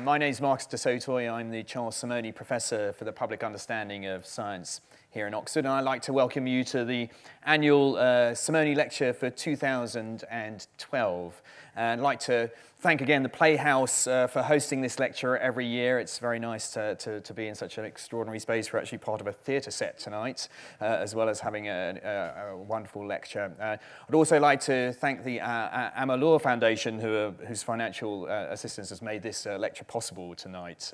My name is Marcus de Sotoy. I'm the Charles Simonyi Professor for the Public Understanding of Science here in Oxford, and I'd like to welcome you to the annual Simonyi Lecture for 2012. And I'd like to thank again the Playhouse for hosting this lecture every year. It's very nice to be in such an extraordinary space. We're actually part of a theatre set tonight, as well as having a wonderful lecture. I'd also like to thank the Amalur Foundation, whose financial assistance has made this lecture possible tonight.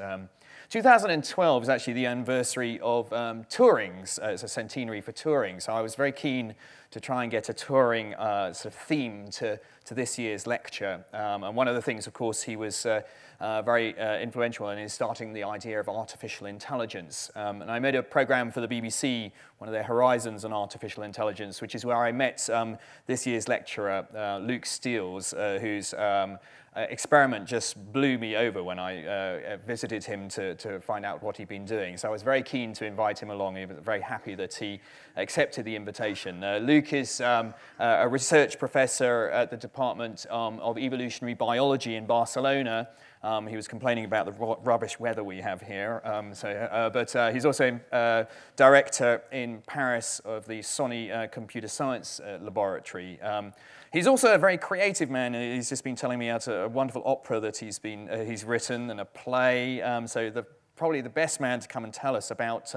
2012 is actually the anniversary of Turing's. It's a centenary for Turing, so I was very keen to try and get a Turing sort of theme to this year's lecture. And one of the things, of course, he was very influential in starting the idea of artificial intelligence. And I made a program for the BBC, one of their Horizons on Artificial Intelligence, which is where I met this year's lecturer, Luc Steels, whose experiment just blew me over when I visited him to find out what he'd been doing. So I was very keen to invite him along. I was very happy that he accepted the invitation. Luc is a research professor at the Department of Evolutionary Biology in Barcelona. He was complaining about the rubbish weather we have here. But he's also director in Paris of the Sony Computer Science Laboratory. He's also a very creative man. He's just been telling me about a wonderful opera that he's written and a play. So probably the best man to come and tell us about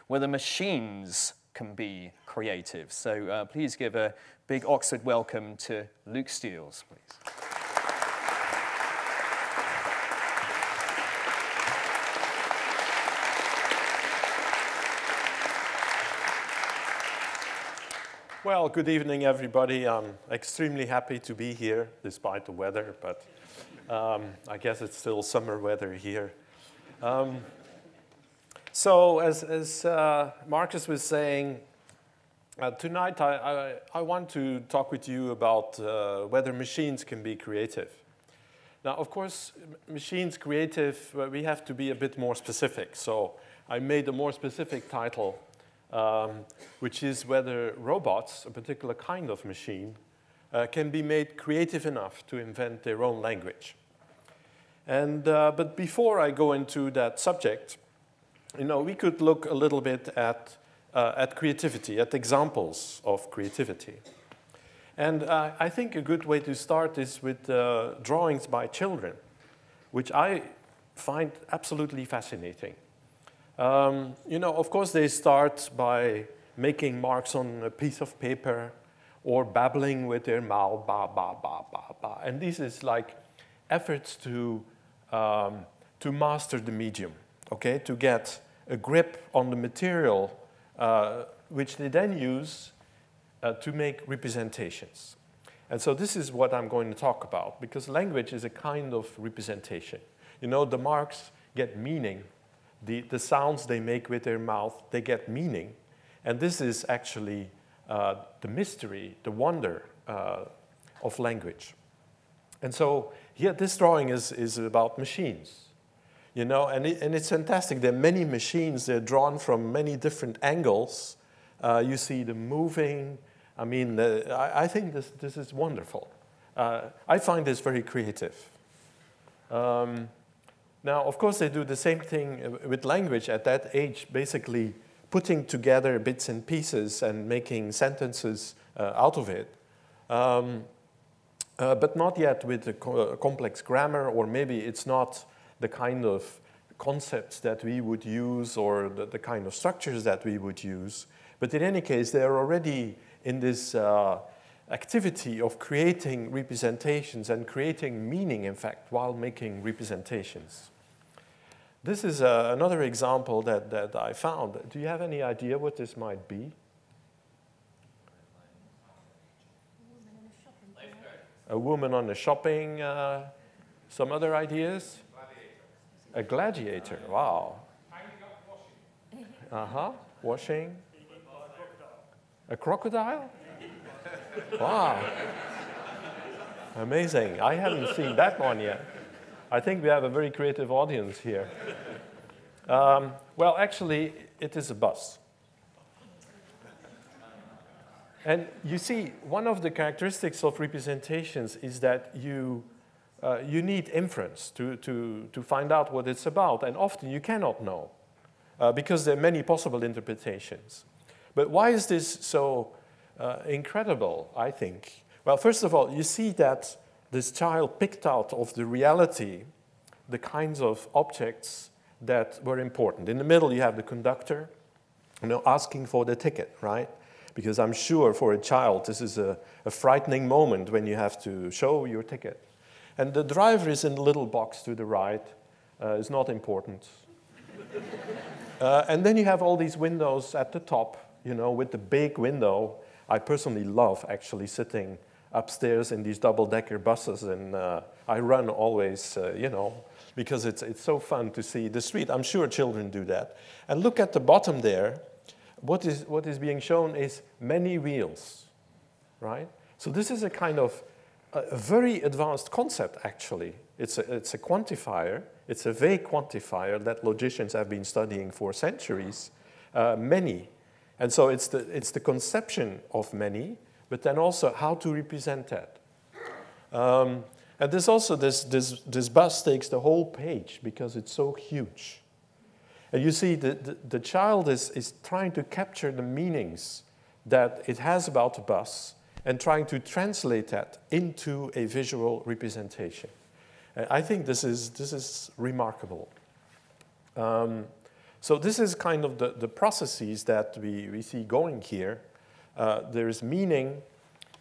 whether machines can be creative. So please give a big Oxford welcome to Luc Steels, please. Well, good evening, everybody. I'm extremely happy to be here, despite the weather, but I guess it's still summer weather here. So, as Marcus was saying, tonight I want to talk with you about whether machines can be creative. Now, of course, machines creative, we have to be a bit more specific. So I made a more specific title, which is whether robots, a particular kind of machine, can be made creative enough to invent their own language. And but before I go into that subject, we could look a little bit at creativity, at examples of creativity. And I think a good way to start is with drawings by children, which I find absolutely fascinating. Of course, they start by making marks on a piece of paper or babbling with their mouth, ba, ba, ba, ba, ba. And this is like efforts to master the medium, okay, to get a grip on the material, which they then use to make representations. And so this is what I'm going to talk about, because language is a kind of representation. The marks get meaning. The sounds they make with their mouth, they get meaning. And this is actually the mystery, the wonder of language. And so here, this drawing is about machines. And it's fantastic. There are many machines. They're drawn from many different angles. You see them moving. I mean, I think this is wonderful. I find this very creative. Now, of course, they do the same thing with language at that age, basically putting together bits and pieces and making sentences out of it. But not yet with a complex grammar, or maybe it's not the kind of concepts that we would use or the kind of structures that we would use. But in any case, they are already in this activity of creating representations and creating meaning, in fact, while making representations. This is another example that I found. Do you have any idea what this might be? A woman on a shopping. Some other ideas? A gladiator. Wow. Washing. A crocodile? Wow. Amazing. I haven't seen that one yet. I think we have a very creative audience here. Well, actually, it is a bus. And you see, one of the characteristics of representations is that you you need inference to find out what it's about, and often you cannot know because there are many possible interpretations. But why is this so incredible, I think? Well, first of all, you see that this child picked out of the reality the kinds of objects that were important. In the middle, you have the conductor, asking for the ticket, right? Because I'm sure for a child, this is a frightening moment when you have to show your ticket. And the driver is in the little box to the right. It's not important. And then you have all these windows at the top, with the big window. I personally love actually sitting upstairs in these double-decker buses, and I run always, because it's so fun to see the street. I'm sure children do that. And look at the bottom there. What is being shown is many wheels, right? So this is a kind of a very advanced concept, actually. It's a quantifier. It's a vague quantifier that logicians have been studying for centuries, many. And so it's the conception of many, but then also how to represent that. And there's also this bus takes the whole page because it's so huge. And you see the child is trying to capture the meanings that it has about the bus and trying to translate that into a visual representation. And I think this is remarkable. So this is kind of the processes that we see going here. There is meaning.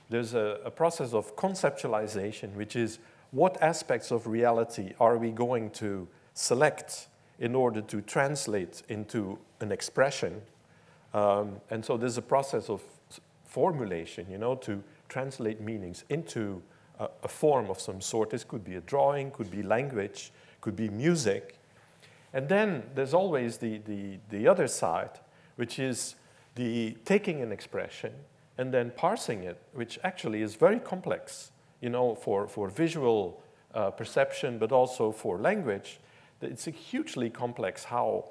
There's a process of conceptualization, which is what aspects of reality are we going to select in order to translate into an expression. And so there's a process of formulation, to translate meanings into a form of some sort. This could be a drawing, could be language, could be music. And then there's always the other side, which is the taking an expression and then parsing it, which actually is very complex, for visual perception, but also for language. It's hugely complex how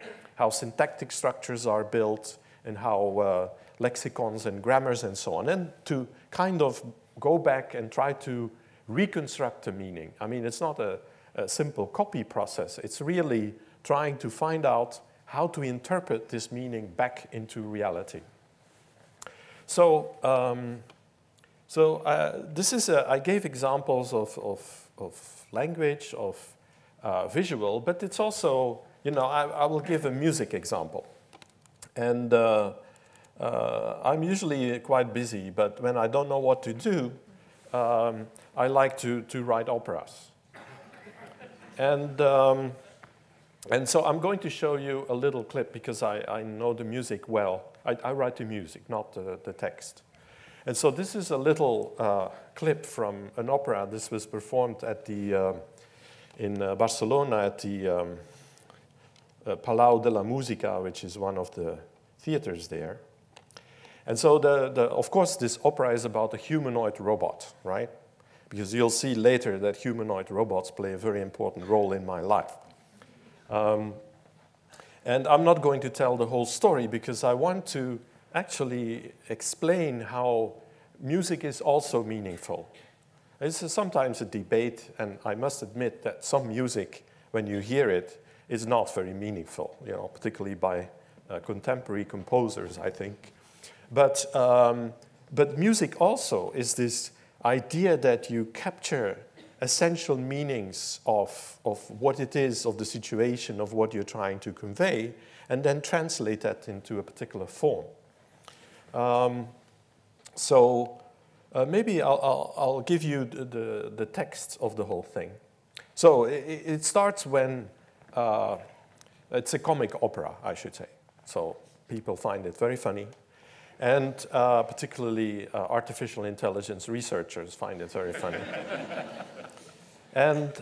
syntactic structures are built and how lexicons and grammars and so on, and to kind of go back and try to reconstruct the meaning. I mean, it's not a simple copy process. It's really trying to find out how to interpret this meaning back into reality. So, I gave examples of language, of visual, but it's also, I will give a music example. And I'm usually quite busy, but when I don't know what to do, I like to write operas. And so I'm going to show you a little clip because I know the music well. I write the music, not the text. And so this is a little clip from an opera. This was performed at in Barcelona at the Palau de la Música, which is one of the theaters there. And so, of course, this opera is about a humanoid robot, right? Because you'll see later that humanoid robots play a very important role in my life. And I'm not going to tell the whole story because I want to actually explain how music is also meaningful. It's sometimes a debate, and I must admit that some music, when you hear it, is not very meaningful, particularly by contemporary composers, I think. But music also is this idea that you capture essential meanings of what it is, of the situation, of what you're trying to convey, and then translate that into a particular form. Maybe I'll give you the text of the whole thing. So it starts when it's a comic opera, I should say. So people find it very funny. And particularly artificial intelligence researchers find it very funny. And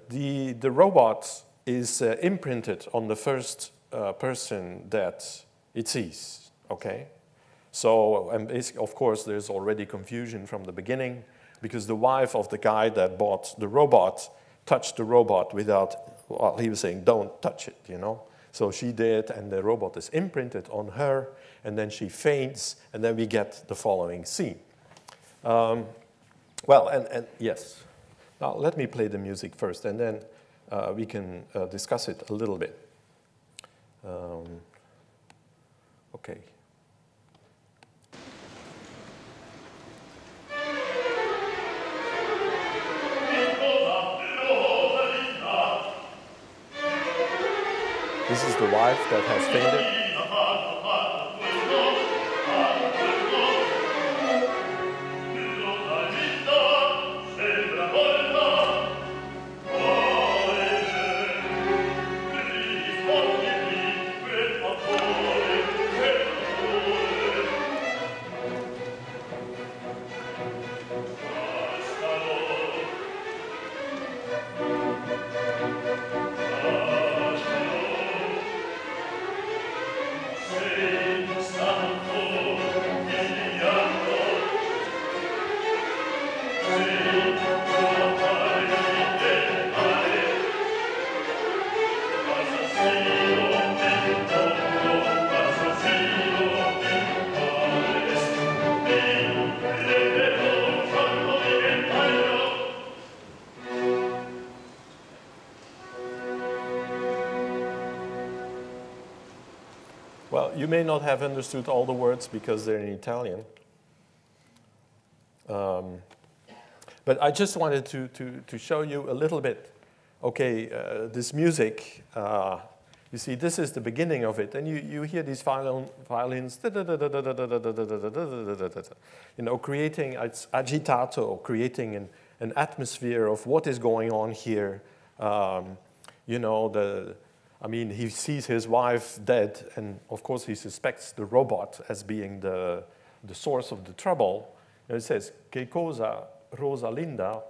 the robot is imprinted on the first person that it sees, okay? So, and of course, there's already confusion from the beginning because the wife of the guy that bought the robot touched the robot without, well, he was saying, don't touch it, So she did, and the robot is imprinted on her, and then she faints, and then we get the following scene. Well, and yes. Now, let me play the music first, and then we can discuss it a little bit. Okay. This is the wife that has fainted. Well, you may not have understood all the words because they're in Italian. But I just wanted to show you a little bit. Okay, this music, you see, this is the beginning of it. And you hear these violins, you know, creating, it's agitato, creating an atmosphere of what is going on here. You know, I mean, he sees his wife dead, and of course he suspects the robot as being the source of the trouble. And it says, "Che cosa, Rosalinda?"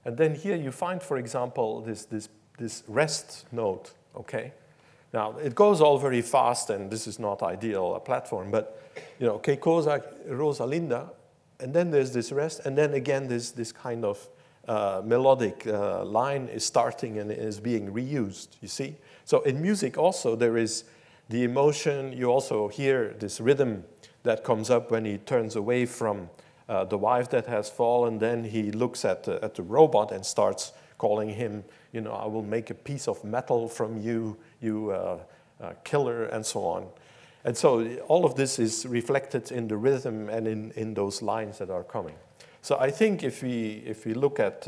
And then here you find, for example, this rest note, okay? Now, it goes all very fast, and this is not ideal, a platform, but, you know, "Che cosa, Rosalinda?" And then there's this rest, and then again this kind of melodic line is starting and is being reused, you see? So in music also there is the emotion. You also hear this rhythm that comes up when he turns away from the wife that has fallen. Then he looks at the robot and starts calling him, you know, "I will make a piece of metal from you, you killer," and so on. And so all of this is reflected in the rhythm and in those lines that are coming. So I think if we look at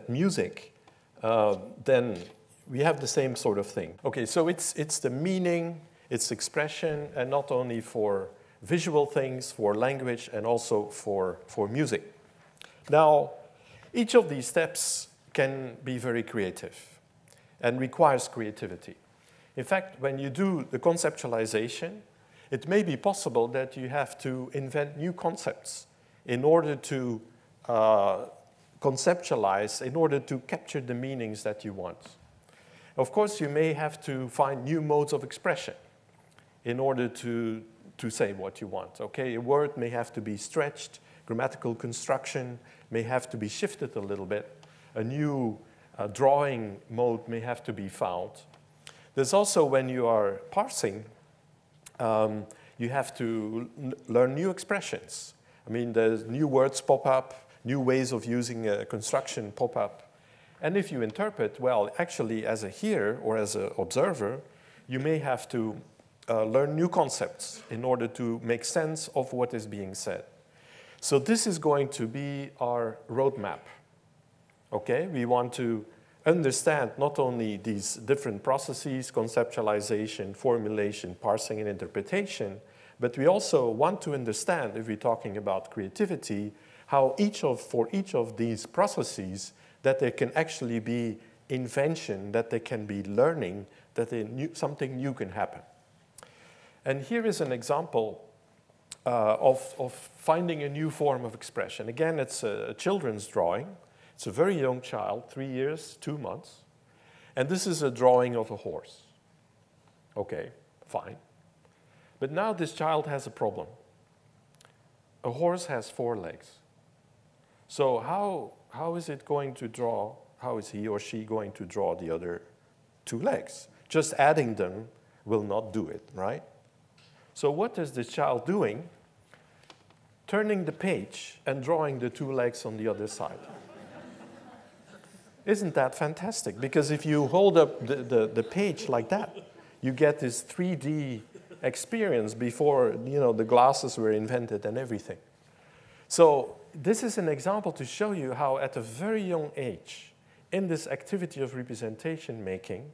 music, then we have the same sort of thing. Okay, so it's the meaning, it's expression, and not only for visual things, for language, and also for music. Now, each of these steps can be very creative and requires creativity. In fact, when you do the conceptualization, it may be possible that you have to invent new concepts in order to conceptualize, in order to capture the meanings that you want. Of course, you may have to find new modes of expression in order to say what you want. Okay, a word may have to be stretched, grammatical construction may have to be shifted a little bit, a new drawing mode may have to be found. There's also, when you are parsing, you have to learn new expressions. I mean, there's new words pop up, new ways of using a construction pop up. And if you interpret, well, actually, as a hearer or as an observer, you may have to learn new concepts in order to make sense of what is being said. So this is going to be our roadmap. Okay, we want to understand not only these different processes, conceptualization, formulation, parsing, and interpretation, but we also want to understand, if we're talking about creativity, how for each of these processes, that there can actually be invention, that there can be learning, that something new can happen. And here is an example of finding a new form of expression. Again, it's a children's drawing. It's a very young child, 3 years, 2 months. And this is a drawing of a horse. Okay, fine. But now this child has a problem. A horse has 4 legs. So how is it going to draw, how is he or she going to draw the other 2 legs? Just adding them will not do it, right? So what is this child doing? turning the page and drawing the two legs on the other side. Isn't that fantastic? Because if you hold up the page like that, you get this 3D experience before the glasses were invented and everything. So this is an example to show you how at a very young age, in this activity of representation making,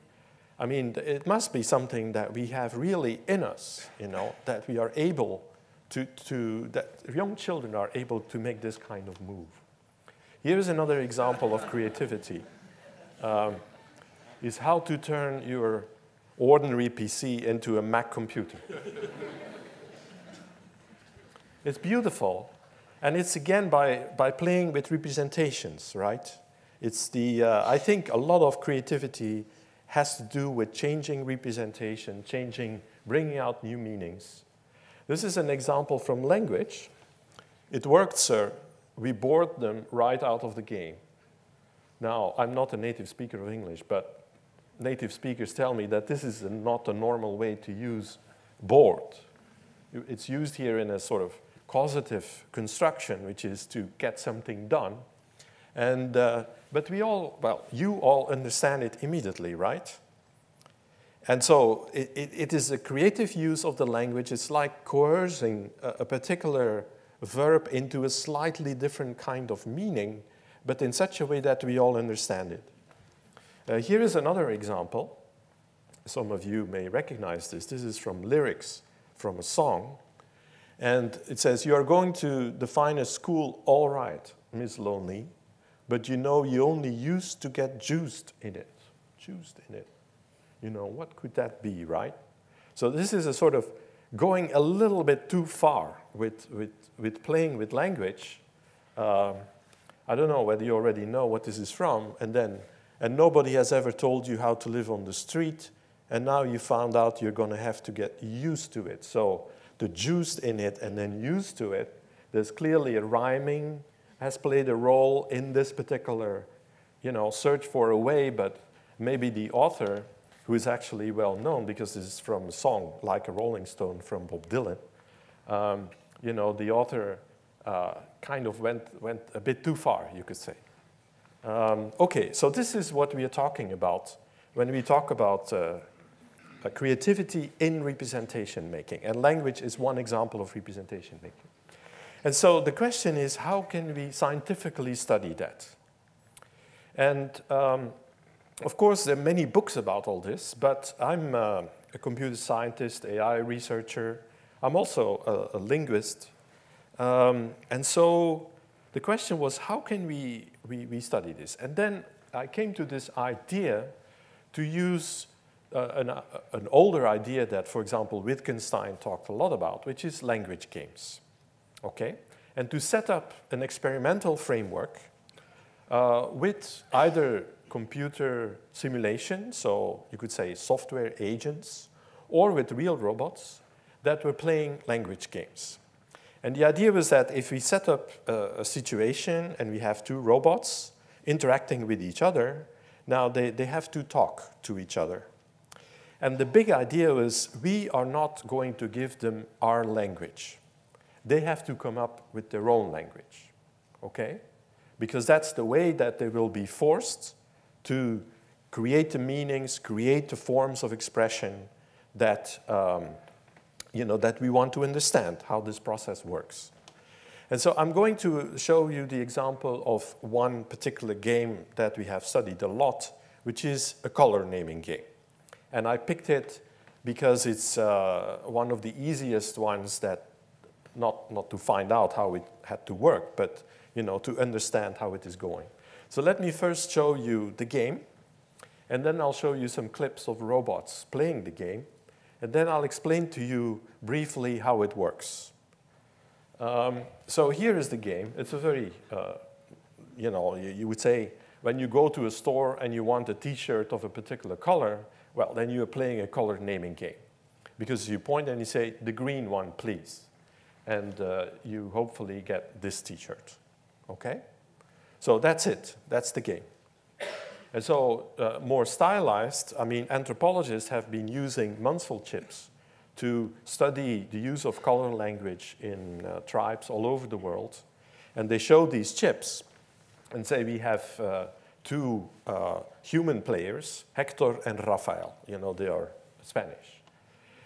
I mean, it must be something that we have really in us, that we are able that young children are able to make this kind of move. Here's another example of creativity, is how to turn your ordinary PC into a Mac computer. It's beautiful, and it's again by playing with representations, right? It's I think a lot of creativity has to do with changing representation, bringing out new meanings. This is an example from language. It worked, sir. We bored them right out of the game. Now, I'm not a native speaker of English, but native speakers tell me that this is not a normal way to use bored. It's used here in a sort of causative construction, which is to get something done. And, but you all understand it immediately, right? And so it is a creative use of the language. It's like coercing a particular verb into a slightly different kind of meaning, but in such a way that we all understand it. Here is another example. Some of you may recognize this. This is from lyrics from a song. And it says, you are going to define a school, all right, Miss Lonely, but you only used to get juiced in it. Juiced in it. What could that be, right? So this is a sort of going a little bit too far with playing with language. I don't know whether you already know what this is from, and nobody has ever told you how to live on the street, and now you found out you're going to have to get used to it. So the juiced in it and then used to it, there's clearly a rhyming has played a role in this particular, search for a way, but maybe the author, who is actually well known because this is from a song like a Rolling Stone from Bob Dylan, the author kind of went a bit too far, you could say. Okay, so this is what we are talking about when we talk about creativity in representation making, and language is one example of representation making. And so the question is, how can we scientifically study that? And of course, there are many books about all this, but I'm a computer scientist, AI researcher. I'm also a linguist. And so the question was, how can we study this? And then I came to this idea to use an older idea that, for example, Wittgenstein talked a lot about, which is language games. Okay? And to set up an experimental framework with either computer simulation, so you could say software agents, or with real robots that were playing language games. And the idea was that if we set up a situation and we have two robots interacting with each other, now they have to talk to each other. And the big idea was we are not going to give them our language. They have to come up with their own language, okay? Because that's the way that they will be forced to create the meanings, create the forms of expression that, that we want to understand how this process works. And so I'm going to show you the example of one particular game that we have studied a lot, which is a color naming game. And I picked it because it's one of the easiest ones that, not to find out how it had to work, but to understand how it is going. So let me first show you the game, and then I'll show you some clips of robots playing the game, and then I'll explain to you briefly how it works. So here is the game. It's a very, you would say, when you go to a store and you want a T-shirt of a particular color, well, then you're playing a color naming game. Because you point and you say, the green one, please. And you hopefully get this T-shirt, okay? So that's it. That's the game. And so more stylized, I mean, anthropologists have been using Munsell chips to study the use of color language in tribes all over the world. And they show these chips and say we have two human players, Hector and Rafael. You know, they are Spanish.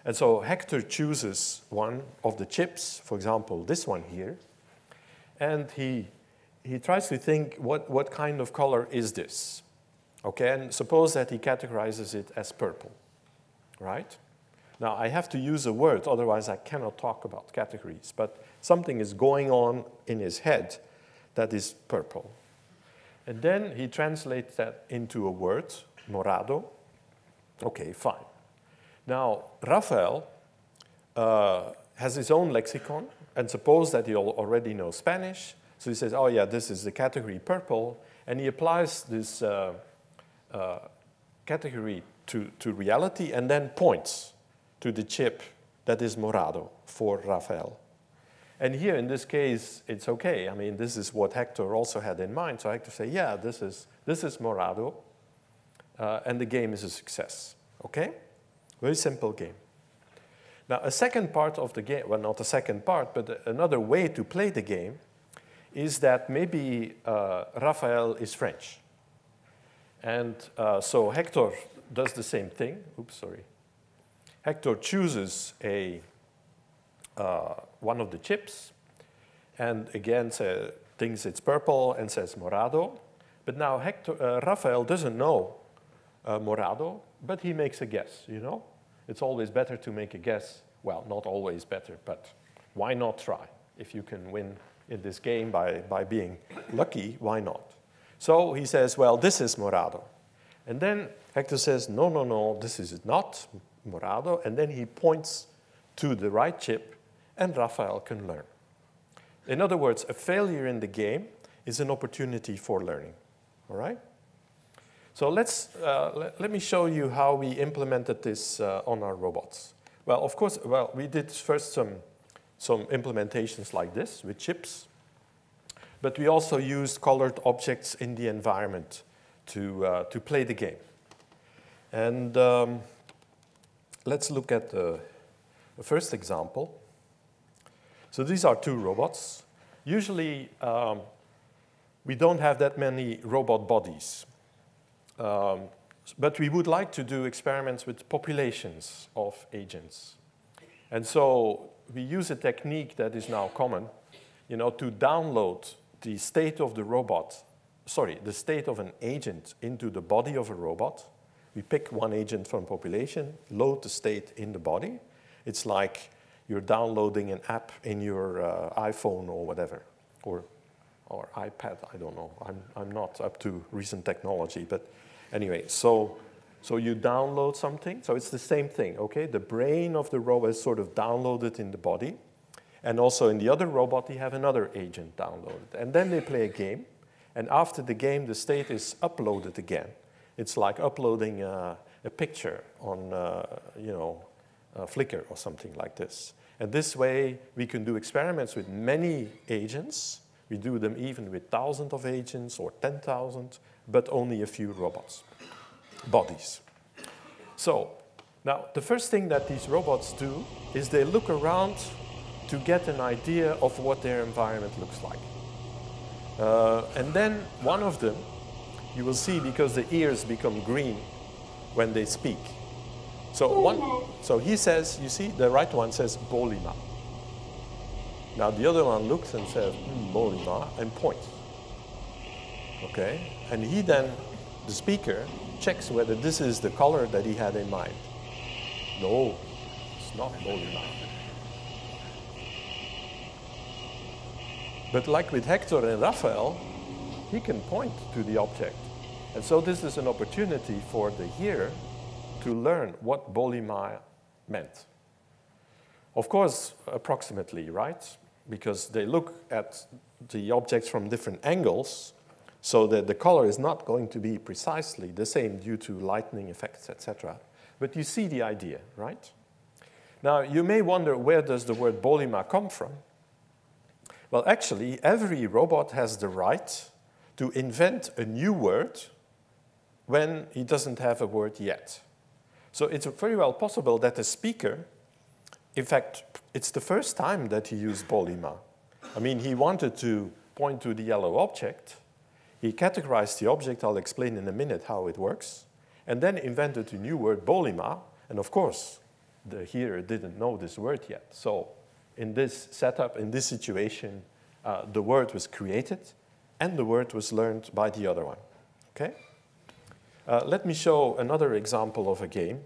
And so Hector chooses one of the chips, for example, this one here, and he tries to think what kind of color is this? Okay, and suppose that he categorizes it as purple, right? Now, I have to use a word, otherwise I cannot talk about categories, but something is going on in his head that is purple. And then he translates that into a word, morado. Okay, fine. Now, Rafael has his own lexicon, and suppose that he already knows Spanish, so he says, oh yeah, this is the category purple, and he applies this category to reality and then points to the chip that is morado for Rafael. And here, in this case, it's okay. I mean, this is what Hector also had in mind. So Hector say, yeah, this is morado, and the game is a success, okay? Very simple game. Now, a second part of the game, well, not a second part, but another way to play the game is that maybe Rafael is French. And so Hector does the same thing. Oops, sorry. Hector chooses one of the chips, and again thinks it's purple and says morado. But now Rafael doesn't know morado, but he makes a guess, you know? It's always better to make a guess. Well, not always better, but why not try? If you can win in this game by being lucky, why not? So he says, well, this is morado. And then Hector says, no, no, no, this is not morado. And then he points to the right chip, and Rafael can learn. In other words, a failure in the game is an opportunity for learning, all right? So let me show you how we implemented this on our robots. Well, of course, we did first some implementations like this with chips, but we also used colored objects in the environment to play the game. And let's look at the first example. So these are two robots. Usually, we don't have that many robot bodies. But we would like to do experiments with populations of agents. And so we use a technique that is now common, you know, to download the state of the robot, the state of an agent into the body of a robot. We pick one agent from population, load the state in the body. It's like you're downloading an app in your iPhone or whatever, or iPad, I don't know. I'm not up to recent technology, but anyway, so you download something. So it's the same thing, okay? The brain of the robot is sort of downloaded in the body. And also in the other robot, you have another agent downloaded. And then they play a game. And after the game, the state is uploaded again. It's like uploading a picture on, Flickr or something like this. And this way, we can do experiments with many agents. We do them even with thousands of agents or 10,000, but only a few bodies. So now, the first thing that these robots do is they look around to get an idea of what their environment looks like. And then one of them, you will see, because the ears become green when they speak. So he says, you see, the right one says Bolima. Now the other one looks and says Bolima and points. Okay, and he then, the speaker, checks whether this is the color that he had in mind. No, it's not Bolima. But like with Hector and Rafael, he can point to the object. And so this is an opportunity for the hearer to learn what Bolima meant. Of course, approximately, right? Because they look at the objects from different angles, so that the color is not going to be precisely the same due to lightning effects, etc. But you see the idea, right? Now, you may wonder, where does the word Bolima come from? Well, actually, every robot has the right to invent a new word when he doesn't have a word yet. So it's very well possible that the speaker in fact, it's the first time that he used Bolima. I mean, he wanted to point to the yellow object. He categorized the object. I'll explain in a minute how it works. And then invented a new word, Bolima. And of course, the hearer didn't know this word yet. So in this setup, in this situation, the word was created, and the word was learned by the other one. Okay? Let me show another example of a game.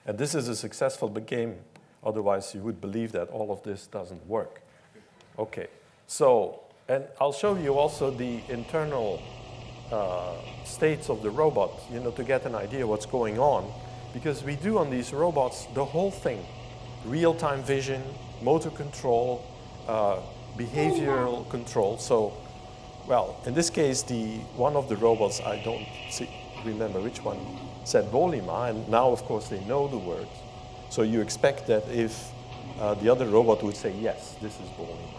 And this is a successful game. Otherwise, you would believe that all of this doesn't work. Okay. So, and I'll show you also the internal states of the robot, you know, to get an idea what's going on. Because we do on these robots the whole thing. Real-time vision, motor control, behavioral control. So, well, in this case, one of the robots, I don't remember which one, said Bolima, and now, of course, they know the word. So you expect that if the other robot would say, yes, this is Bolima.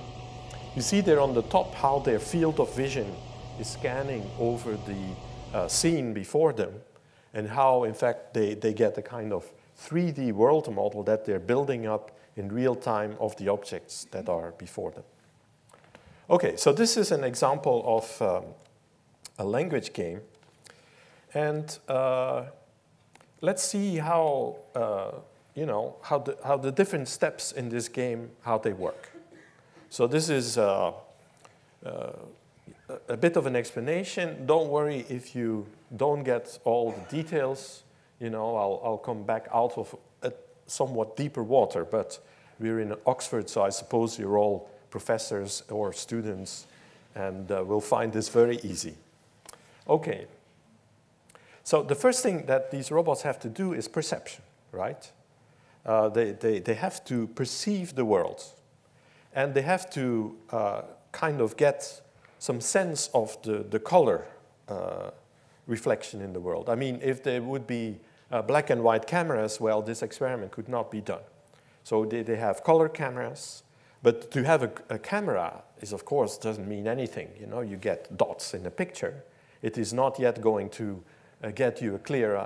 You see there on the top how their field of vision is scanning over the scene before them, and how, in fact, they get a kind of 3D world model that they're building up in real time of the objects that are before them. Okay, so this is an example of a language game. And let's see how, how the different steps in this game, how they work. So this is a bit of an explanation. Don't worry if you don't get all the details. You know, I'll come back out of a somewhat deeper water, but we're in Oxford, so I suppose you're all professors or students, and we'll find this very easy. Okay. So the first thing that these robots have to do is perception, right? They have to perceive the world, and they have to kind of get some sense of the color reflection in the world. I mean, if there would be black and white cameras, well, this experiment could not be done. So they have color cameras, but to have a camera is, of course, doesn't mean anything. You know, you get dots in a picture. It is not yet going to get you a clear,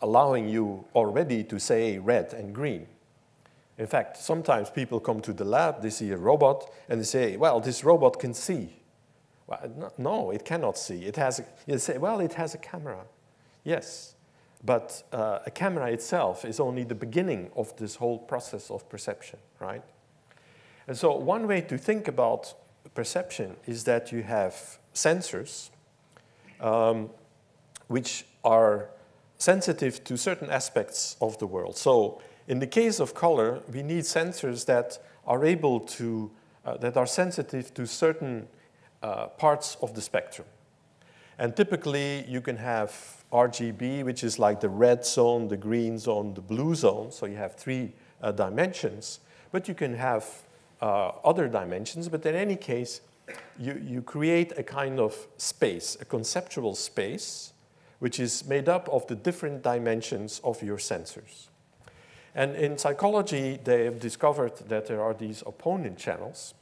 allowing you already to say red and green. In fact, sometimes people come to the lab, they see a robot, and they say, well, this robot can see. Well, no, it cannot see. You say, well, it has a camera. Yes, but a camera itself is only the beginning of this whole process of perception, right? And so one way to think about perception is that you have sensors which are sensitive to certain aspects of the world. So in the case of color, we need sensors that are able to, that are sensitive to certain parts of the spectrum. And typically, you can have RGB, which is like the red zone, the green zone, the blue zone. So you have 3 dimensions. But you can have other dimensions. But in any case, you create a kind of space, a conceptual space, which is made up of the different dimensions of your sensors. And in psychology, they have discovered that there are these opponent channels.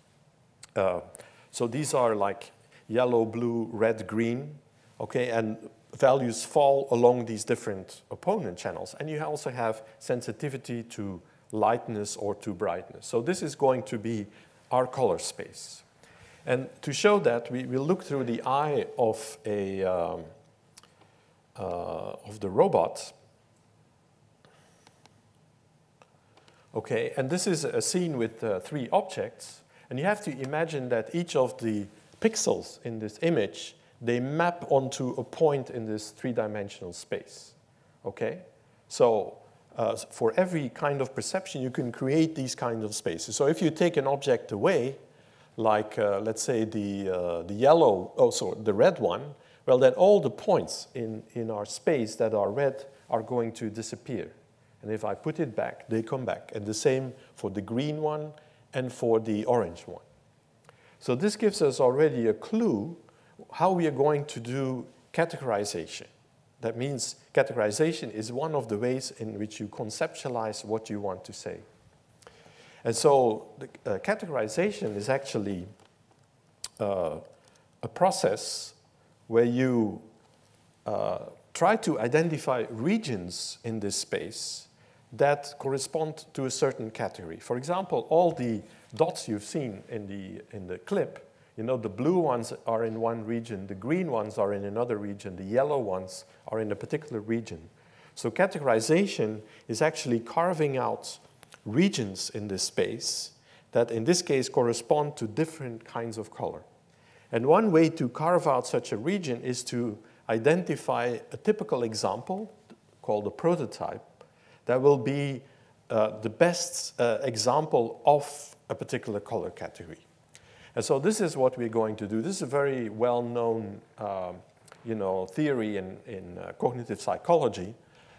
So these are like yellow, blue, red, green, okay, and values fall along these different opponent channels. And you also have sensitivity to lightness or to brightness. So this is going to be our color space. And to show that, we will look through the eye of the robot. Okay, and this is a scene with 3 objects. And you have to imagine that each of the pixels in this image, they map onto a point in this 3-dimensional space. Okay? So for every kind of perception, you can create these kinds of spaces. So if you take an object away, like let's say the red one, well, then all the points in our space that are red are going to disappear. And if I put it back, they come back. And the same for the green one and for the orange one. So this gives us already a clue how we are going to do categorization. That means categorization is one of the ways in which you conceptualize what you want to say. And so the categorization is actually a process where you try to identify regions in this space that correspond to a certain category. For example, all the dots you've seen in the clip, you know, the blue ones are in one region, the green ones are in another region, the yellow ones are in a particular region. So categorization is actually carving out regions in this space that in this case correspond to different kinds of color. And one way to carve out such a region is to identify a typical example called a prototype that will be the best example of a particular color category. And so this is what we're going to do. This is a very well-known theory in cognitive psychology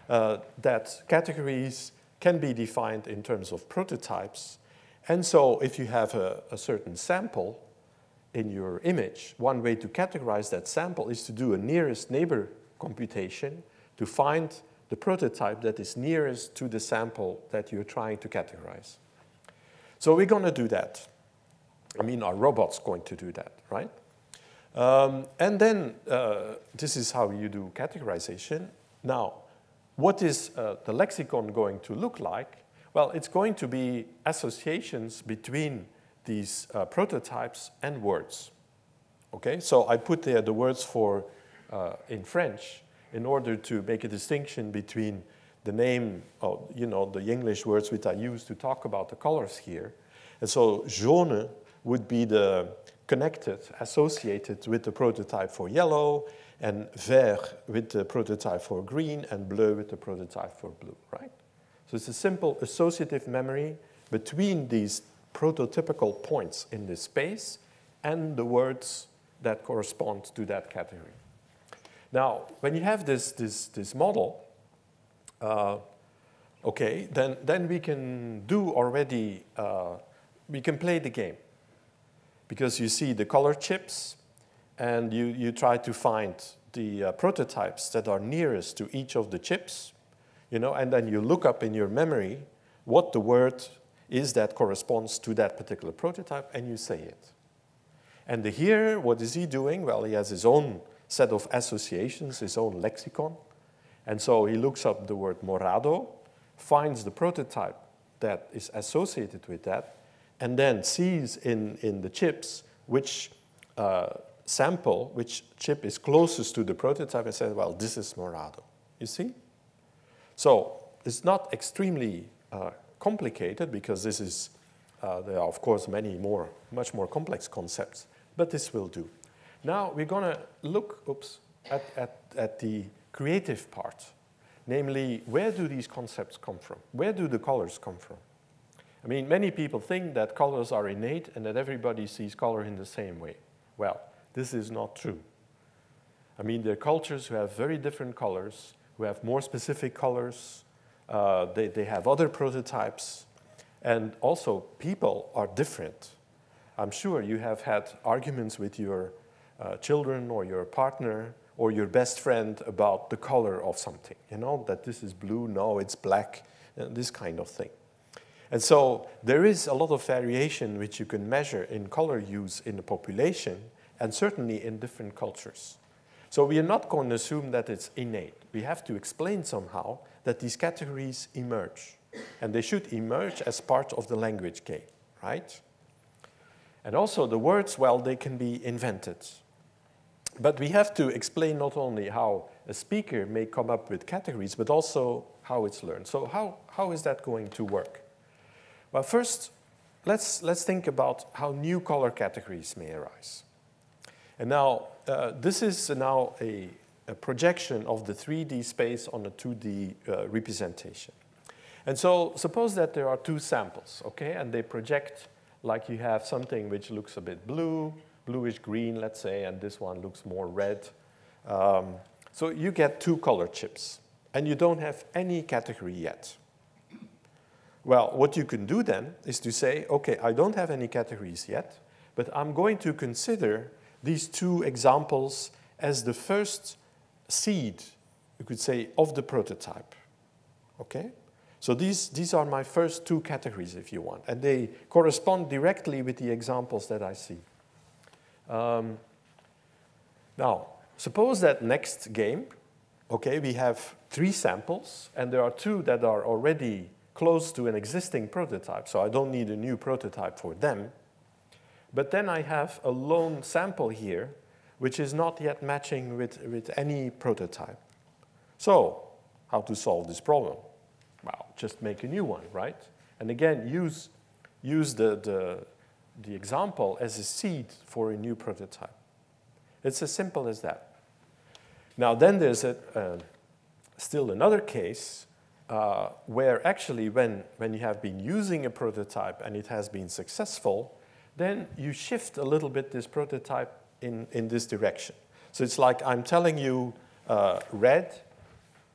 that categories can be defined in terms of prototypes. And so if you have a certain sample in your image, one way to categorize that sample is to do a nearest neighbor computation to find the prototype that is nearest to the sample that you're trying to categorize. So we're going to do that. I mean, our robot's going to do that, right? And then this is how you do categorization. Now, what is the lexicon going to look like? Well, it's going to be associations between these prototypes and words. Okay, so I put there the words for in French in order to make a distinction between the name of, the English words which I use to talk about the colors here. And so jaune would be the connected, associated with the prototype for yellow, and vert with the prototype for green, and bleu with the prototype for blue, right? So it's a simple associative memory between these prototypical points in this space and the words that correspond to that category. Now, when you have this model, okay, then we can do already, we can play the game. Because you see the color chips, and you try to find the prototypes that are nearest to each of the chips, and then you look up in your memory what the word is that corresponds to that particular prototype, and you say it. And here, what is he doing? Well, he has his own set of associations, his own lexicon. And so he looks up the word morado, finds the prototype that is associated with that, and then sees in the chips which sample, which chip is closest to the prototype, and says, well, this is morado. You see? So it's not extremely complicated, because this is, there are, of course, much more complex concepts, but this will do. Now we're going to look at the creative part, namely, where do these concepts come from? Where do the colors come from? I mean, many people think that colors are innate and that everybody sees color in the same way. Well, this is not true. I mean, there are cultures who have very different colors, who have more specific colors. They have other prototypes. And also, people are different. I'm sure you have had arguments with your children or your partner or your best friend about the color of something. That this is blue, no, it's black, this kind of thing. And so there is a lot of variation which you can measure in color use in the population, and certainly in different cultures. So we are not going to assume that it's innate. We have to explain somehow that these categories emerge. And they should emerge as part of the language game, right? And also the words, well, they can be invented. But we have to explain not only how a speaker may come up with categories, but also how it's learned. So how is that going to work? Well, first, let's think about how new color categories may arise. And now, this is now a projection of the 3D space on a 2D representation. And so suppose that there are two samples, okay? And they project like you have something which looks a bit blue, bluish green, let's say, and this one looks more red. So you get two color chips, and you don't have any category yet. Well, what you can do then is to say, okay, I don't have any categories yet, but I'm going to consider these two examples as the first seed, you could say, of the prototype, okay? So these are my first two categories, if you want, and they correspond directly with the examples that I see. Now, suppose that next game, okay, we have 3 samples, and there are 2 that are already close to an existing prototype, so I don't need a new prototype for them. But then I have a lone sample here, which is not yet matching with any prototype. So, how to solve this problem? Well, just make a new one, right? And again, use the example as a seed for a new prototype. It's as simple as that. Now, then there's still another case where actually when you have been using a prototype and it has been successful, then you shift a little bit this prototype in this direction. So it's like I'm telling you red,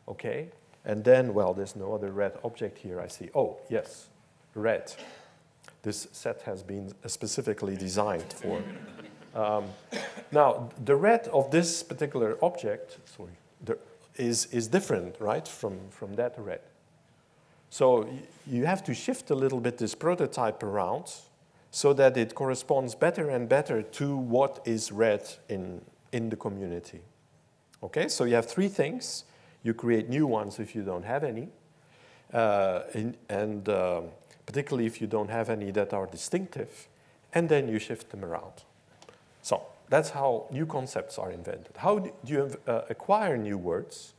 okay, and then, well, there's no other red object here, I see. Oh, yes, red. This set has been specifically designed for. Now, the red of this particular object, sorry, is different, right, from that red. So you have to shift a little bit this prototype around so that it corresponds better and better to what is red in the community. Okay, so you have 3 things. You create new ones if you don't have any, and particularly if you don't have any that are distinctive, and then you shift them around. So that's how new concepts are invented. How do you acquire new words?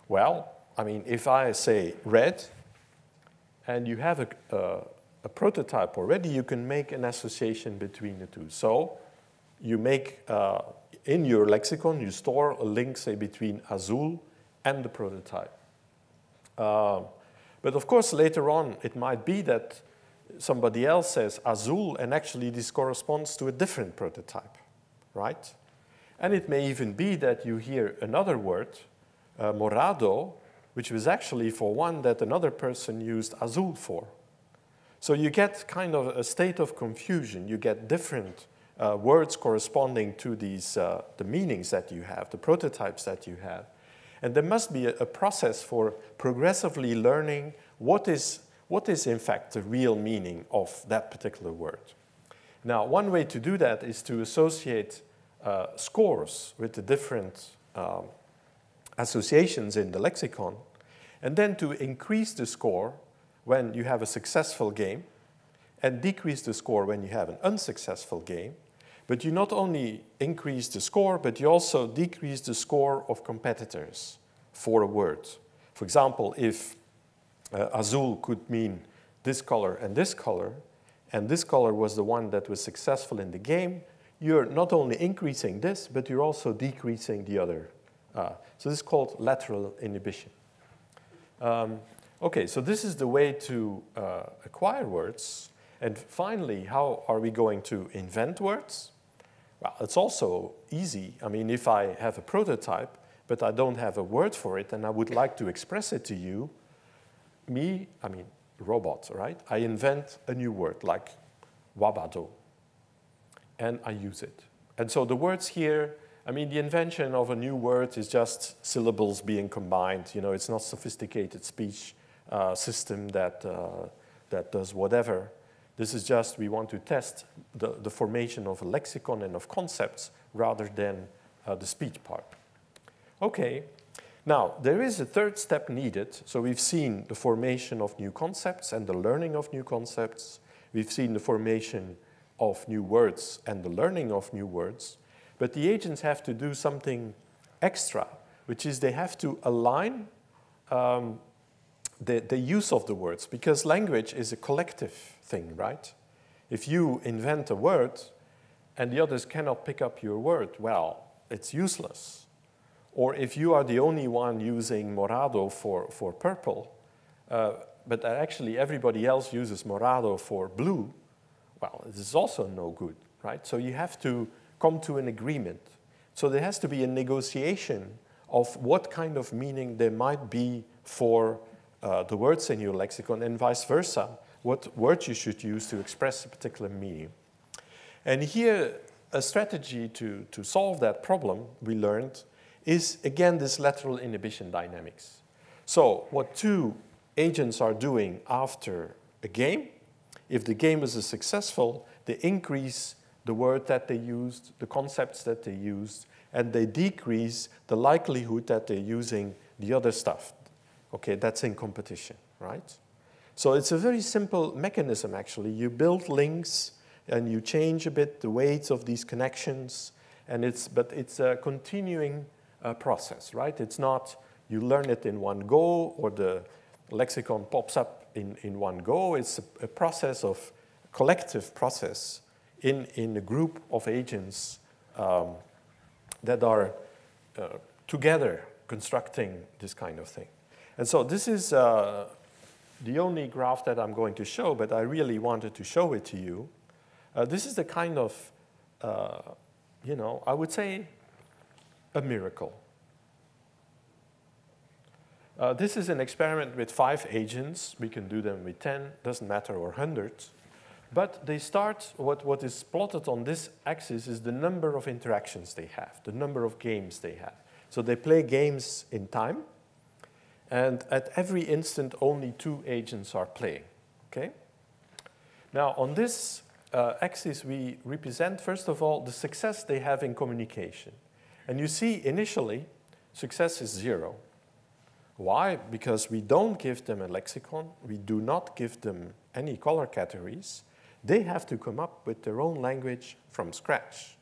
Well, I mean, if I say red, and you have a prototype already, you can make an association between the 2. So you make, in your lexicon, you store a link, say, between azul and the prototype. But of course, later on, it might be that somebody else says azul, and actually this corresponds to a different prototype, right? And it may even be that you hear another word, morado, which was actually for one that another person used azul for. So you get kind of a state of confusion. You get different words corresponding to these, the meanings that you have, the prototypes that you have. And there must be a process for progressively learning what is in fact the real meaning of that particular word. Now, one way to do that is to associate scores with the different associations in the lexicon, and then to increase the score when you have a successful game, and decrease the score when you have an unsuccessful game. But you not only increase the score, but you also decrease the score of competitors for a word. For example, if azul could mean this color, and this color was the one that was successful in the game, you're not only increasing this, but you're also decreasing the other. So this is called lateral inhibition. Okay, so this is the way to acquire words. And finally, how are we going to invent words? Well, it's also easy. I mean, if I have a prototype, but I don't have a word for it, and I would like to express it to you, robot, right? I invent a new word, like wabado, and I use it. And so the words here, I mean, the invention of a new word is just syllables being combined. You know, it's not sophisticated speech system that does whatever. This is just, we want to test the formation of a lexicon and of concepts rather than the speech part. Okay, now there is a 3rd step needed. So we've seen the formation of new concepts and the learning of new concepts. We've seen the formation of new words and the learning of new words. But the agents have to do something extra, which is they have to align the use of the words, because language is a collective thing, right? If you invent a word and the others cannot pick up your word, well, it's useless. Or if you are the only one using morado for purple, but actually everybody else uses morado for blue, well, this is also no good, right? So you have to come to an agreement. So there has to be a negotiation of what kind of meaning there might be for the words in your lexicon, and vice versa, what words you should use to express a particular meaning. And here, a strategy to solve that problem, we learned, is again this lateral inhibition dynamics. So what 2 agents are doing after a game, if the game is successful, they increase the word that they used, the concepts that they used, and they decrease the likelihood that they're using the other stuff. Okay, that's in competition, right? So it's a very simple mechanism, actually. You build links, and you change a bit the weights of these connections, but it's a continuing process, right? It's not you learn it in one go, or the lexicon pops up in one go. It's a process of collective process in a group of agents that are together constructing this kind of thing. And so this is the only graph that I'm going to show, but I really wanted to show it to you. This is the kind of, I would say, a miracle. This is an experiment with 5 agents. We can do them with 10, doesn't matter, or hundreds. But they start, what is plotted on this axis is the number of interactions they have, the number of games they have. So they play games in time, and at every instant, only 2 agents are playing, okay? Now, on this axis, we represent, first of all, the success they have in communication. And you see, initially, success is 0. Why? Because we don't give them a lexicon. We do not give them any color categories. They have to come up with their own language from scratch.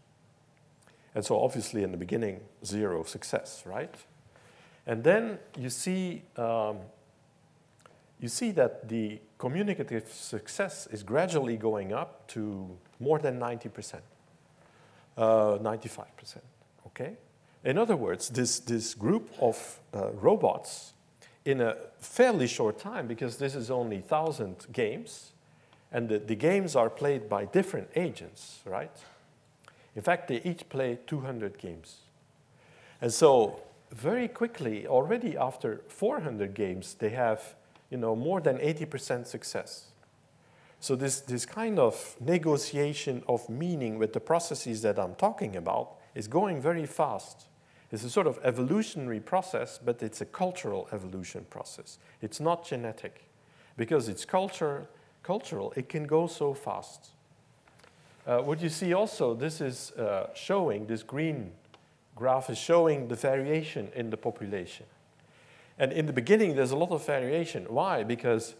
And so, obviously, in the beginning, 0 success, right? And then you see that the communicative success is gradually going up to more than 90%, 95%, okay? In other words, this group of robots, in a fairly short time, because this is only 1,000 games, and the games are played by different agents, right? In fact, they each play 200 games. And so, very quickly, already after 400 games, they have more than 80% success. So this kind of negotiation of meaning with the processes that I'm talking about is going very fast. It's a sort of evolutionary process, but it's a cultural evolution process. It's not genetic. Because it's cultural, it can go so fast. What you see also, this is showing, this green graph is showing the variation in the population. And in the beginning, there's a lot of variation. Why? Because,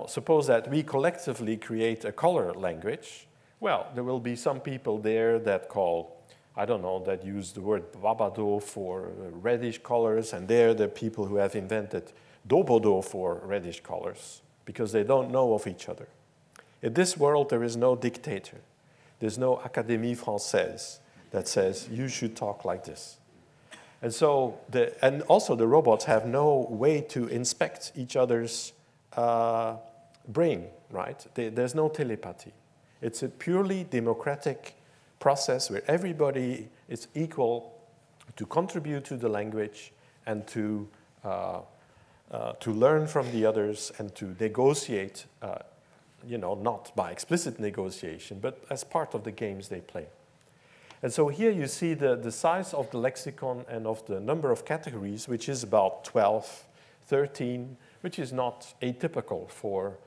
suppose that we collectively create a color language. Well, there will be some people there that call, that use the word babado for reddish colors, and there the people who have invented dobodo for reddish colors, because they don't know of each other. In this world, there is no dictator. There's no Académie Française that says, you should talk like this. And so, and also the robots have no way to inspect each other's brain, right? There's no telepathy. It's a purely democratic process where everybody is equal to contribute to the language and to learn from the others and to negotiate, not by explicit negotiation, but as part of the games they play. And so here you see the size of the lexicon and of the number of categories, which is about 12, 13, which is not atypical for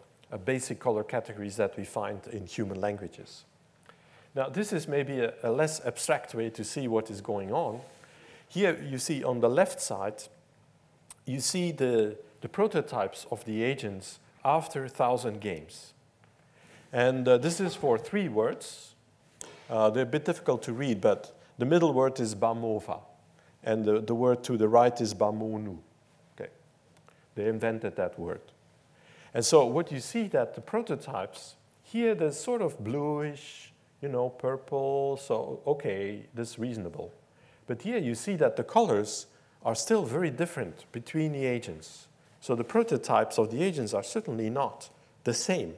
basic color categories that we find in human languages. Now, this is maybe a less abstract way to see what is going on. Here you see on the left side, you see the prototypes of the agents after 1,000 games. And this is for 3 words. They're a bit difficult to read, but the middle word is bamova, and the word to the right is bamonu. Okay, they invented that word. And so what you see that the prototypes, here there's sort of bluish, purple, so okay, that's reasonable. But here you see that the colors are still very different between the agents. So the prototypes of the agents are certainly not the same.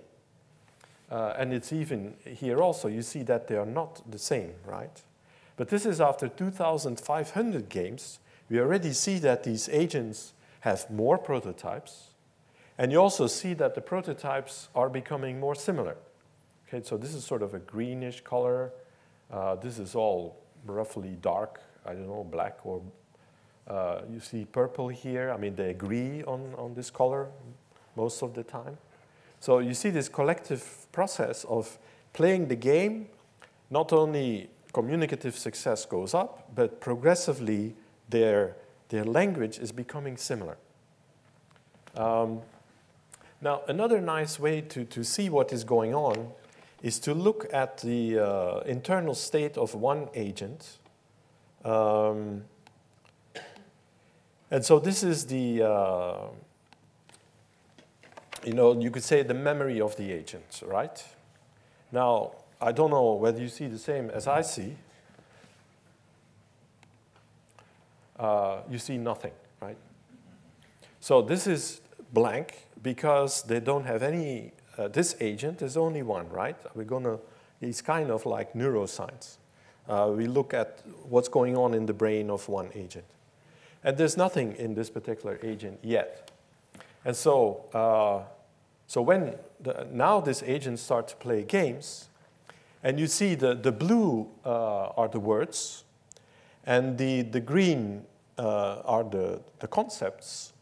And it's even here also, you see that they are not the same, right? But this is after 2,500 games. We already see that these agents have more prototypes. And you also see that the prototypes are becoming more similar. Okay, so this is sort of a greenish color. This is all roughly dark, black, or you see purple here. I mean, they agree on this color most of the time. So you see this collective process of playing the game, not only communicative success goes up, but progressively their language is becoming similar. Now, another nice way to see what is going on is to look at the internal state of one agent. And so this is the, you could say the memory of the agent, right? Now, I don't know whether you see the same as I see. You see nothing, right? So this is blank because they don't have any, this agent is only one, right? It's kind of like neuroscience. We look at what's going on in the brain of one agent. And there's nothing in this particular agent yet. And so, now this agent starts to play games, and you see the blue are the words, and the green are the concepts,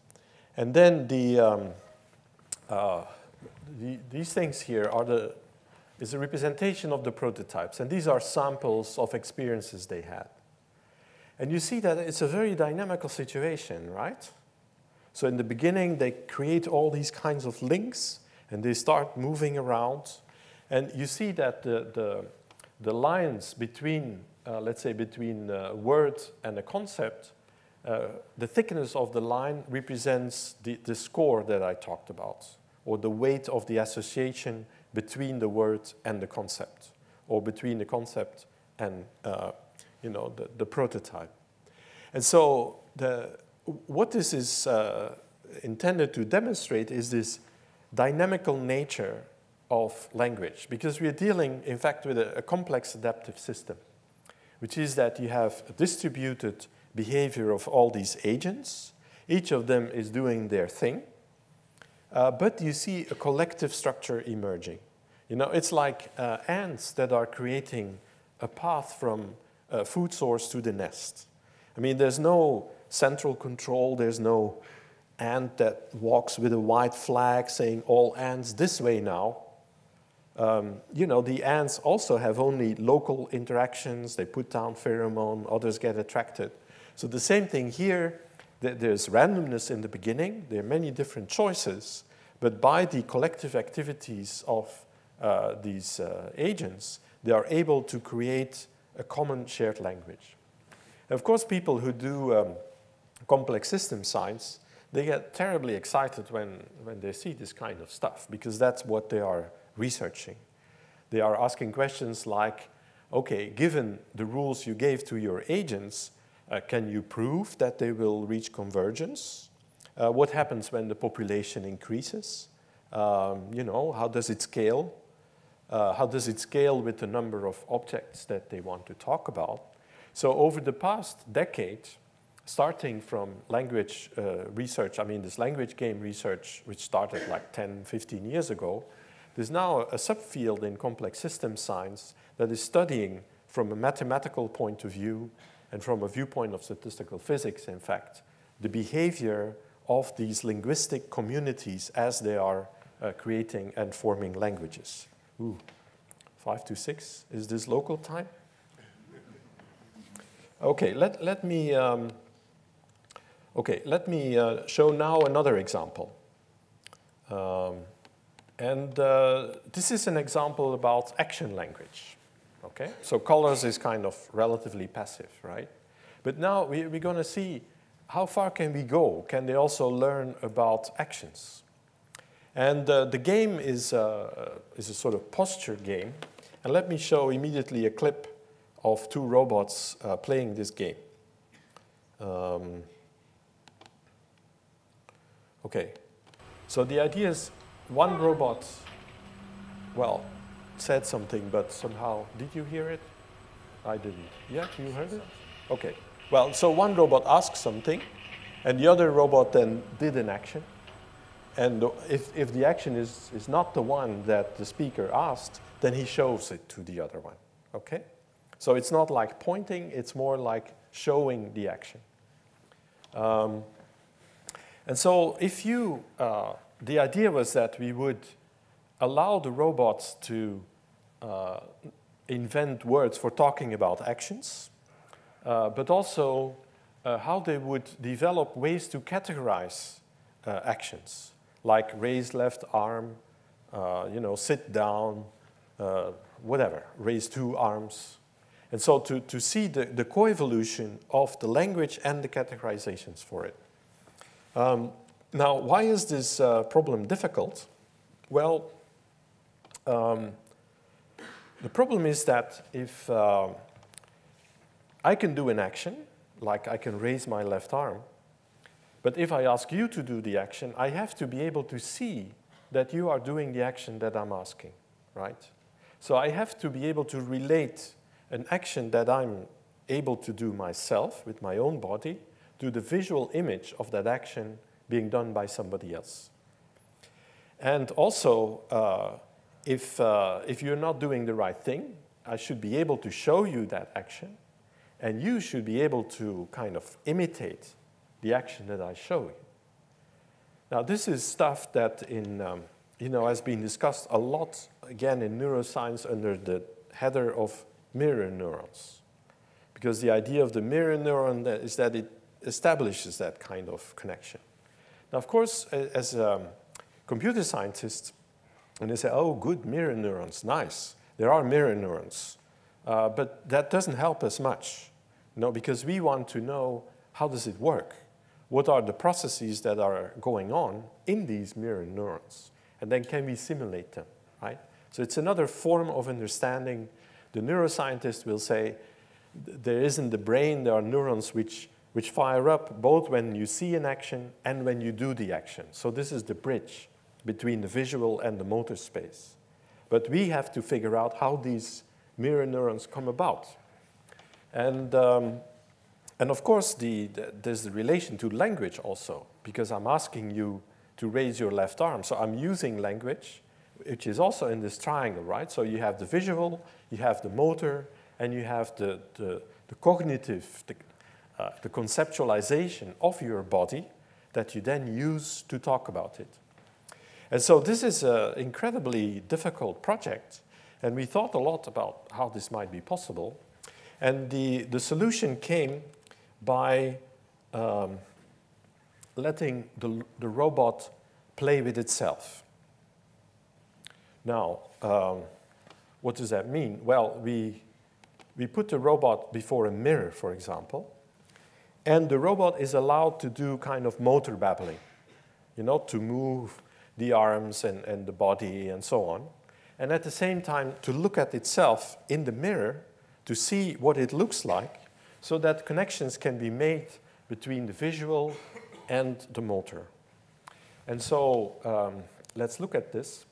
and then these things here is a representation of the prototypes, and these are samples of experiences they had. And you see that it's a very dynamical situation, right? So in the beginning, they create all these kinds of links, and they start moving around. And you see that the lines between, let's say, between a word and a concept, the thickness of the line represents the score that I talked about, or the weight of the association between the word and the concept, or between the concept and the prototype. And so what this is intended to demonstrate is this dynamical nature of language, because we are dealing, in fact, with a complex adaptive system, which is that you have a distributed behavior of all these agents. Each of them is doing their thing, but you see a collective structure emerging. It's like ants that are creating a path from a food source to the nest. I mean, there's no central control. There's no ant that walks with a white flag saying all ants this way now. The ants also have only local interactions. They put down pheromone, others get attracted. So the same thing here, there's randomness in the beginning. There are many different choices, but by the collective activities of these agents, they are able to create a common shared language. And of course, people who do complex system science, they get terribly excited when they see this kind of stuff, because that's what they are researching. They are asking questions like, okay, given the rules you gave to your agents, can you prove that they will reach convergence? What happens when the population increases? How does it scale? How does it scale with the number of objects that they want to talk about? So over the past decade, starting from language research, this language game research, which started like 10, 15 years ago, there's now a subfield in complex system science that is studying from a mathematical point of view and from a viewpoint of statistical physics, in fact, the behavior of these linguistic communities as they are creating and forming languages. Ooh, 5 to 6, is this local time? Okay, let me show now another example. This is an example about action language. Okay, so colors is kind of relatively passive, right? But now we're going to see how far can we go? Can they also learn about actions? And the game is a sort of posture game. And let me show immediately a clip of two robots playing this game. Okay, so the idea is one robot, said something, but somehow, did you hear it? I didn't. Yeah, you heard it? Okay. Well, so one robot asked something, and the other robot then did an action. And if the action is not the one that the speaker asked, then he shows it to the other one. Okay? So it's not like pointing, it's more like showing the action. And so if you, the idea was that we would allow the robots to invent words for talking about actions, but also how they would develop ways to categorize actions, like raise left arm, sit down, whatever, raise two arms. And so to see the coevolution of the language and the categorizations for it. Now, why is this problem difficult? Well, the problem is that if I can do an action, like I can raise my left arm, but if I ask you to do the action, I have to be able to see that you are doing the action that I'm asking, right? So I have to be able to relate an action that I'm able to do myself with my own body to the visual image of that action being done by somebody else. And also, if you're not doing the right thing, I should be able to show you that action, and you should be able to kind of imitate the action that I show you. Now, this is stuff that has been discussed a lot, again, in neuroscience under the header of mirror neurons. Because the idea of the mirror neuron is that it establishes that kind of connection. Now, of course, as a computer scientist, and they say, oh, good, mirror neurons, nice. There are mirror neurons. But that doesn't help us much, because we want to know how does it work? What are the processes that are going on in these mirror neurons? And then can we simulate them, right? So it's another form of understanding. The neuroscientist will say, there is in the brain, there are neurons which fire up both when you see an action and when you do the action. So this is the bridge between the visual and the motor space. But we have to figure out how these mirror neurons come about. And of course, there's the relation to language also, because I'm asking you to raise your left arm. So I'm using language, which is also in this triangle, right? So you have the visual, you have the motor, and you have the cognitive, the conceptualization of your body that you then use to talk about it. And so this is an incredibly difficult project, and we thought a lot about how this might be possible. And the solution came by letting the robot play with itself. Now, what does that mean? Well, we put the robot before a mirror, for example, and the robot is allowed to do kind of motor babbling, to move the arms and the body and so on, and at the same time to look at itself in the mirror to see what it looks like so that connections can be made between the visual and the motor. And so let's look at this.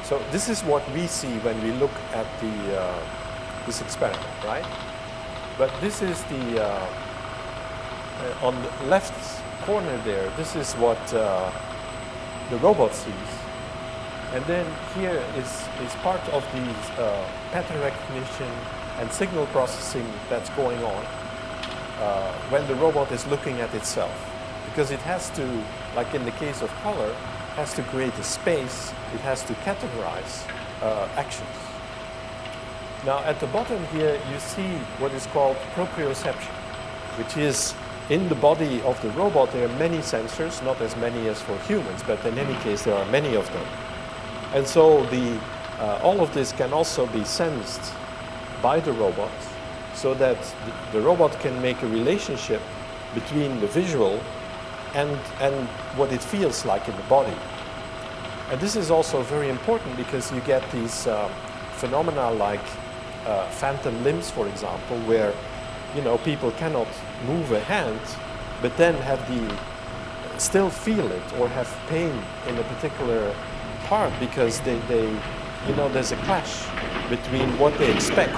So this is what we see when we look at this experiment, right? But this is on the left corner there, this is what the robot sees. And then here is part of the pattern recognition and signal processing that's going on when the robot is looking at itself. Because it has to, like in the case of color, has to create a space, it has to categorize actions. Now at the bottom here you see what is called proprioception, which is in the body of the robot there are many sensors, not as many as for humans, but in any case there are many of them. And so all of this can also be sensed by the robot so that the robot can make a relationship between the visual and what it feels like in the body. And this is also very important because you get these phenomena like phantom limbs, for example, where people cannot move a hand, but then still feel it or have pain in a particular part because there's a clash between what they expect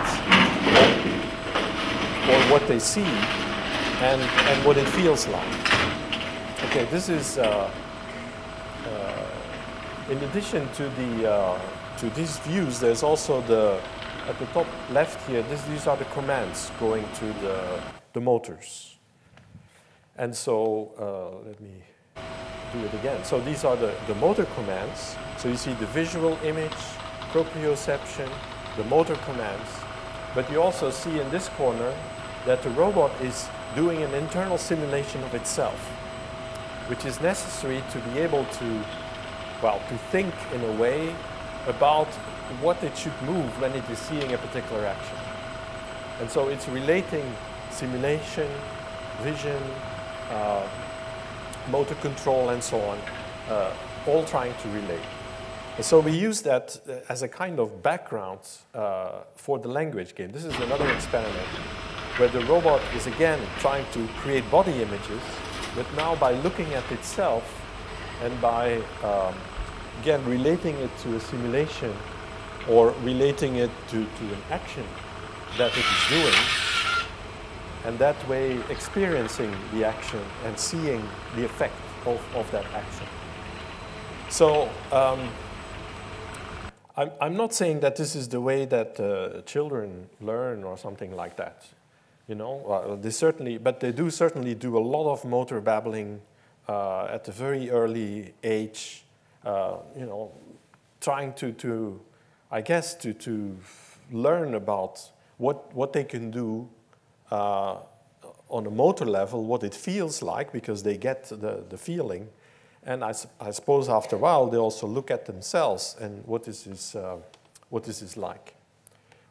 or what they see and what it feels like. Okay, this is in addition to these views, there's also at the top left here, these are the commands going to the motors. And so let me do it again. So these are the motor commands. So you see the visual image, proprioception, the motor commands, but you also see in this corner that the robot is doing an internal simulation of itself, which is necessary to be able to, well, to think in a way about what it should move when it is seeing a particular action. And so it's relating simulation, vision, motor control, and so on, all trying to relate. And so we use that as a kind of background for the language game. This is another experiment where the robot is again trying to create body images, but now by looking at itself and by, again, relating it to a simulation or relating it to an action that it is doing, and that way experiencing the action and seeing the effect of that action. So I'm not saying that this is the way that children learn or something like that. You know, they certainly, but they do certainly do a lot of motor babbling at a very early age. You know, trying to I guess, to learn about what they can do on a motor level, what it feels like, because they get the feeling. And I suppose after a while, they also look at themselves and what this is like.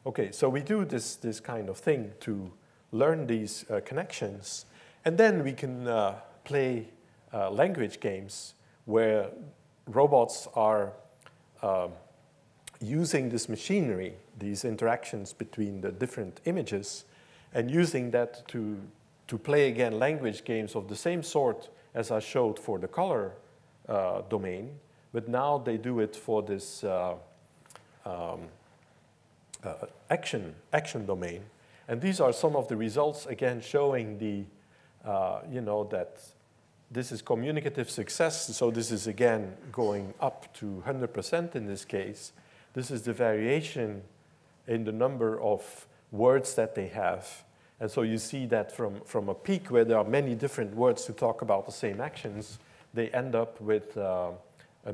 Okay, so we do this kind of thing to learn these connections. And then we can play language games where robots are using this machinery, these interactions between the different images, and using that to play, again, language games of the same sort as I showed for the color domain, but now they do it for this action domain. And these are some of the results, again, showing the, you know, that this is communicative success. So this is, again, going up to 100% in this case. This is the variation in the number of words that they have. And so you see that from a peak where there are many different words to talk about the same actions, they end up with a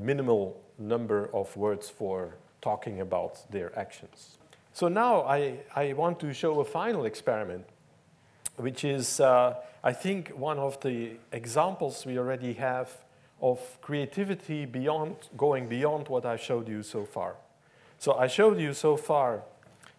minimal number of words for talking about their actions. So now I want to show a final experiment, which is, I think, one of the examples we already have of creativity going beyond what I showed you so far. So I showed you so far,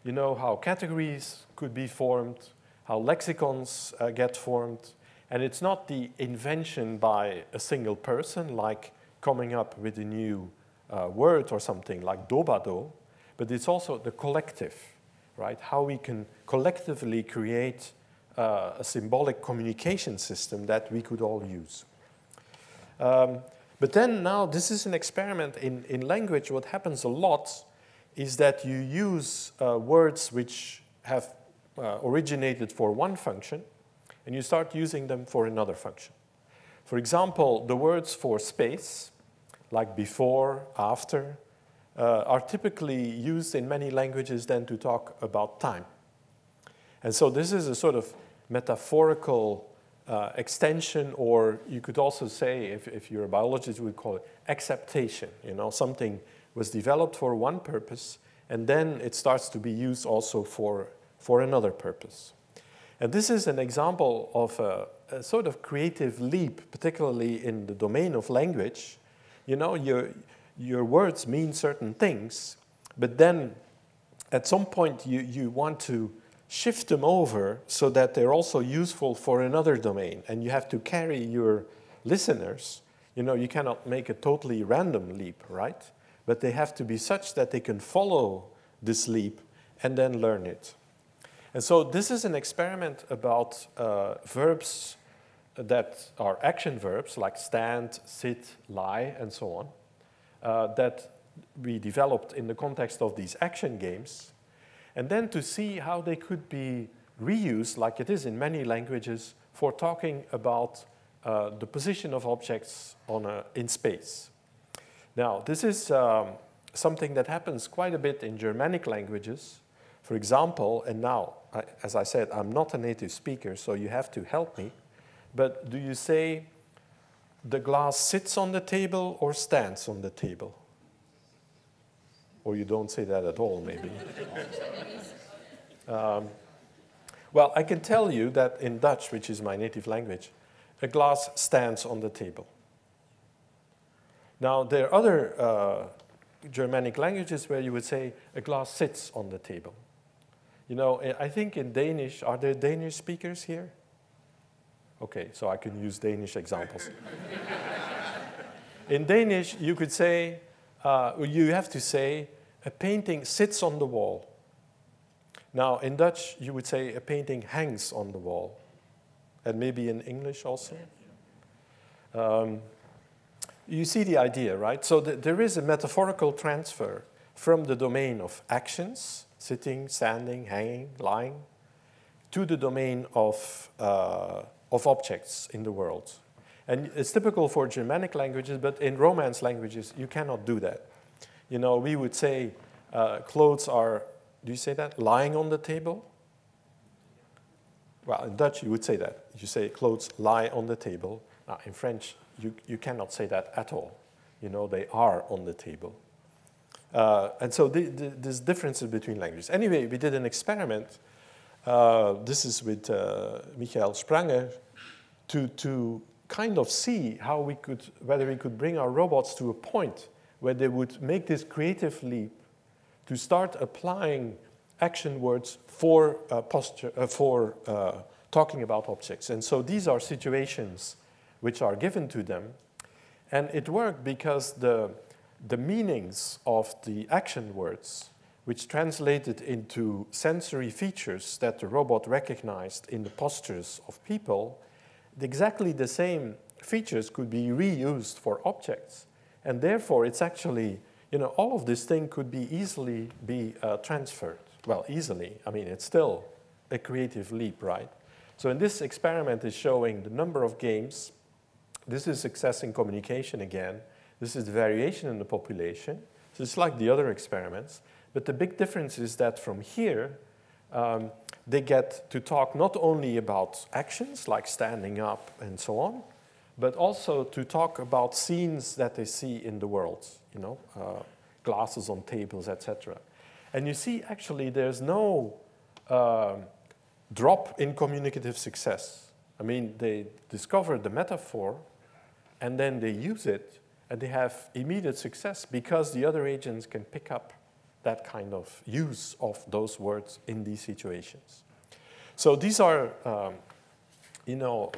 you know, how categories could be formed, how lexicons get formed. And it's not the invention by a single person, like coming up with a new word or something like dobado, but it's also the collective, right? How we can collectively create a symbolic communication system that we could all use. But then now, this is an experiment in language. What happens a lot is that you use words which have originated for one function, and you start using them for another function. For example, the words for space, like before, after, are typically used in many languages then to talk about time. And so this is a sort of metaphorical extension, or you could also say, if you're a biologist, we would call it acceptation. You know, something was developed for one purpose, and then it starts to be used also for another purpose. And this is an example of a sort of creative leap, particularly in the domain of language. You know, your words mean certain things, but then at some point you want to shift them over so that they're also useful for another domain. And you have to carry your listeners. You know, you cannot make a totally random leap, right? But they have to be such that they can follow this leap and then learn it. And so this is an experiment about verbs that are action verbs, like stand, sit, lie, and so on, that we developed in the context of these action games, and then to see how they could be reused, like it is in many languages, for talking about the position of objects in space. Now, this is something that happens quite a bit in Germanic languages. For example, and now, as I said, I'm not a native speaker, so you have to help me. But do you say the glass sits on the table or stands on the table? Or you don't say that at all, maybe. Well, I can tell you that in Dutch, which is my native language, a glass stands on the table. Now, there are other Germanic languages where you would say a glass sits on the table. You know, I think in Danish, are there Danish speakers here? Okay, so I can use Danish examples. In Danish, you could say, you have to say, a painting sits on the wall. Now, in Dutch, you would say a painting hangs on the wall. And maybe in English also. You see the idea, right? So there is a metaphorical transfer from the domain of actions, sitting, standing, hanging, lying, to the domain of objects in the world. And it's typical for Germanic languages, but in Romance languages, you cannot do that. You know, we would say clothes are, do you say that? Lying on the table? Well, in Dutch, you would say that. You say clothes lie on the table. Now, in French, you cannot say that at all. You know, they are on the table. And so there's differences between languages. Anyway, we did an experiment. This is with Michael Spranger to kind of see how we could, whether we could bring our robots to a point where they would make this creative leap to start applying action words for talking about objects. And so these are situations which are given to them. And it worked because the meanings of the action words, which translated into sensory features that the robot recognized in the postures of people, exactly the same features could be reused for objects. And therefore, it's actually, you know, all of this thing could be easily be transferred. Well, easily. I mean, it's still a creative leap, right? So in this experiment is showing the number of games. This is success in communication again. This is the variation in the population. So it's like the other experiments. But the big difference is that from here, they get to talk not only about actions like standing up and so on, but also to talk about scenes that they see in the world, you know, glasses on tables, etc. And you see, actually, there's no drop in communicative success. I mean, they discover the metaphor, and then they use it, and they have immediate success because the other agents can pick up that kind of use of those words in these situations. So these are, you know,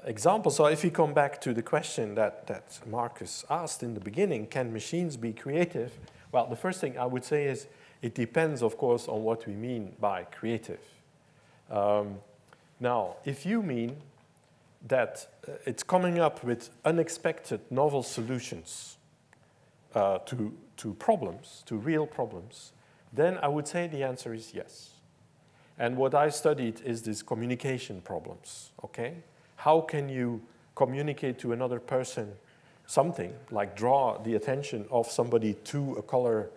examples. So if we come back to the question that Marcus asked in the beginning, can machines be creative? Well, the first thing I would say is it depends, of course, on what we mean by creative. Now, if you mean that it's coming up with unexpected novel solutions to problems, to real problems, then I would say the answer is yes. And what I studied is these communication problems, okay? How can you communicate to another person something, like draw the attention of somebody to a color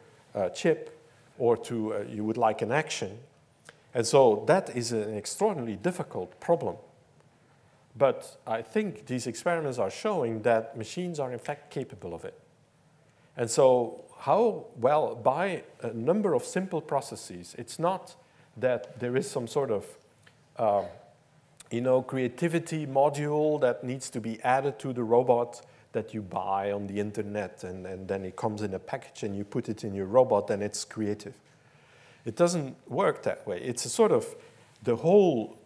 chip, or to, you would like an action. And so that is an extraordinarily difficult problem. But I think these experiments are showing that machines are in fact capable of it. And so how? Well, by a number of simple processes. It's not that there is some sort of you know, creativity module that needs to be added to the robot that you buy on the internet, and then it comes in a package and you put it in your robot and it's creative. It doesn't work that way. It's a sort of the whole,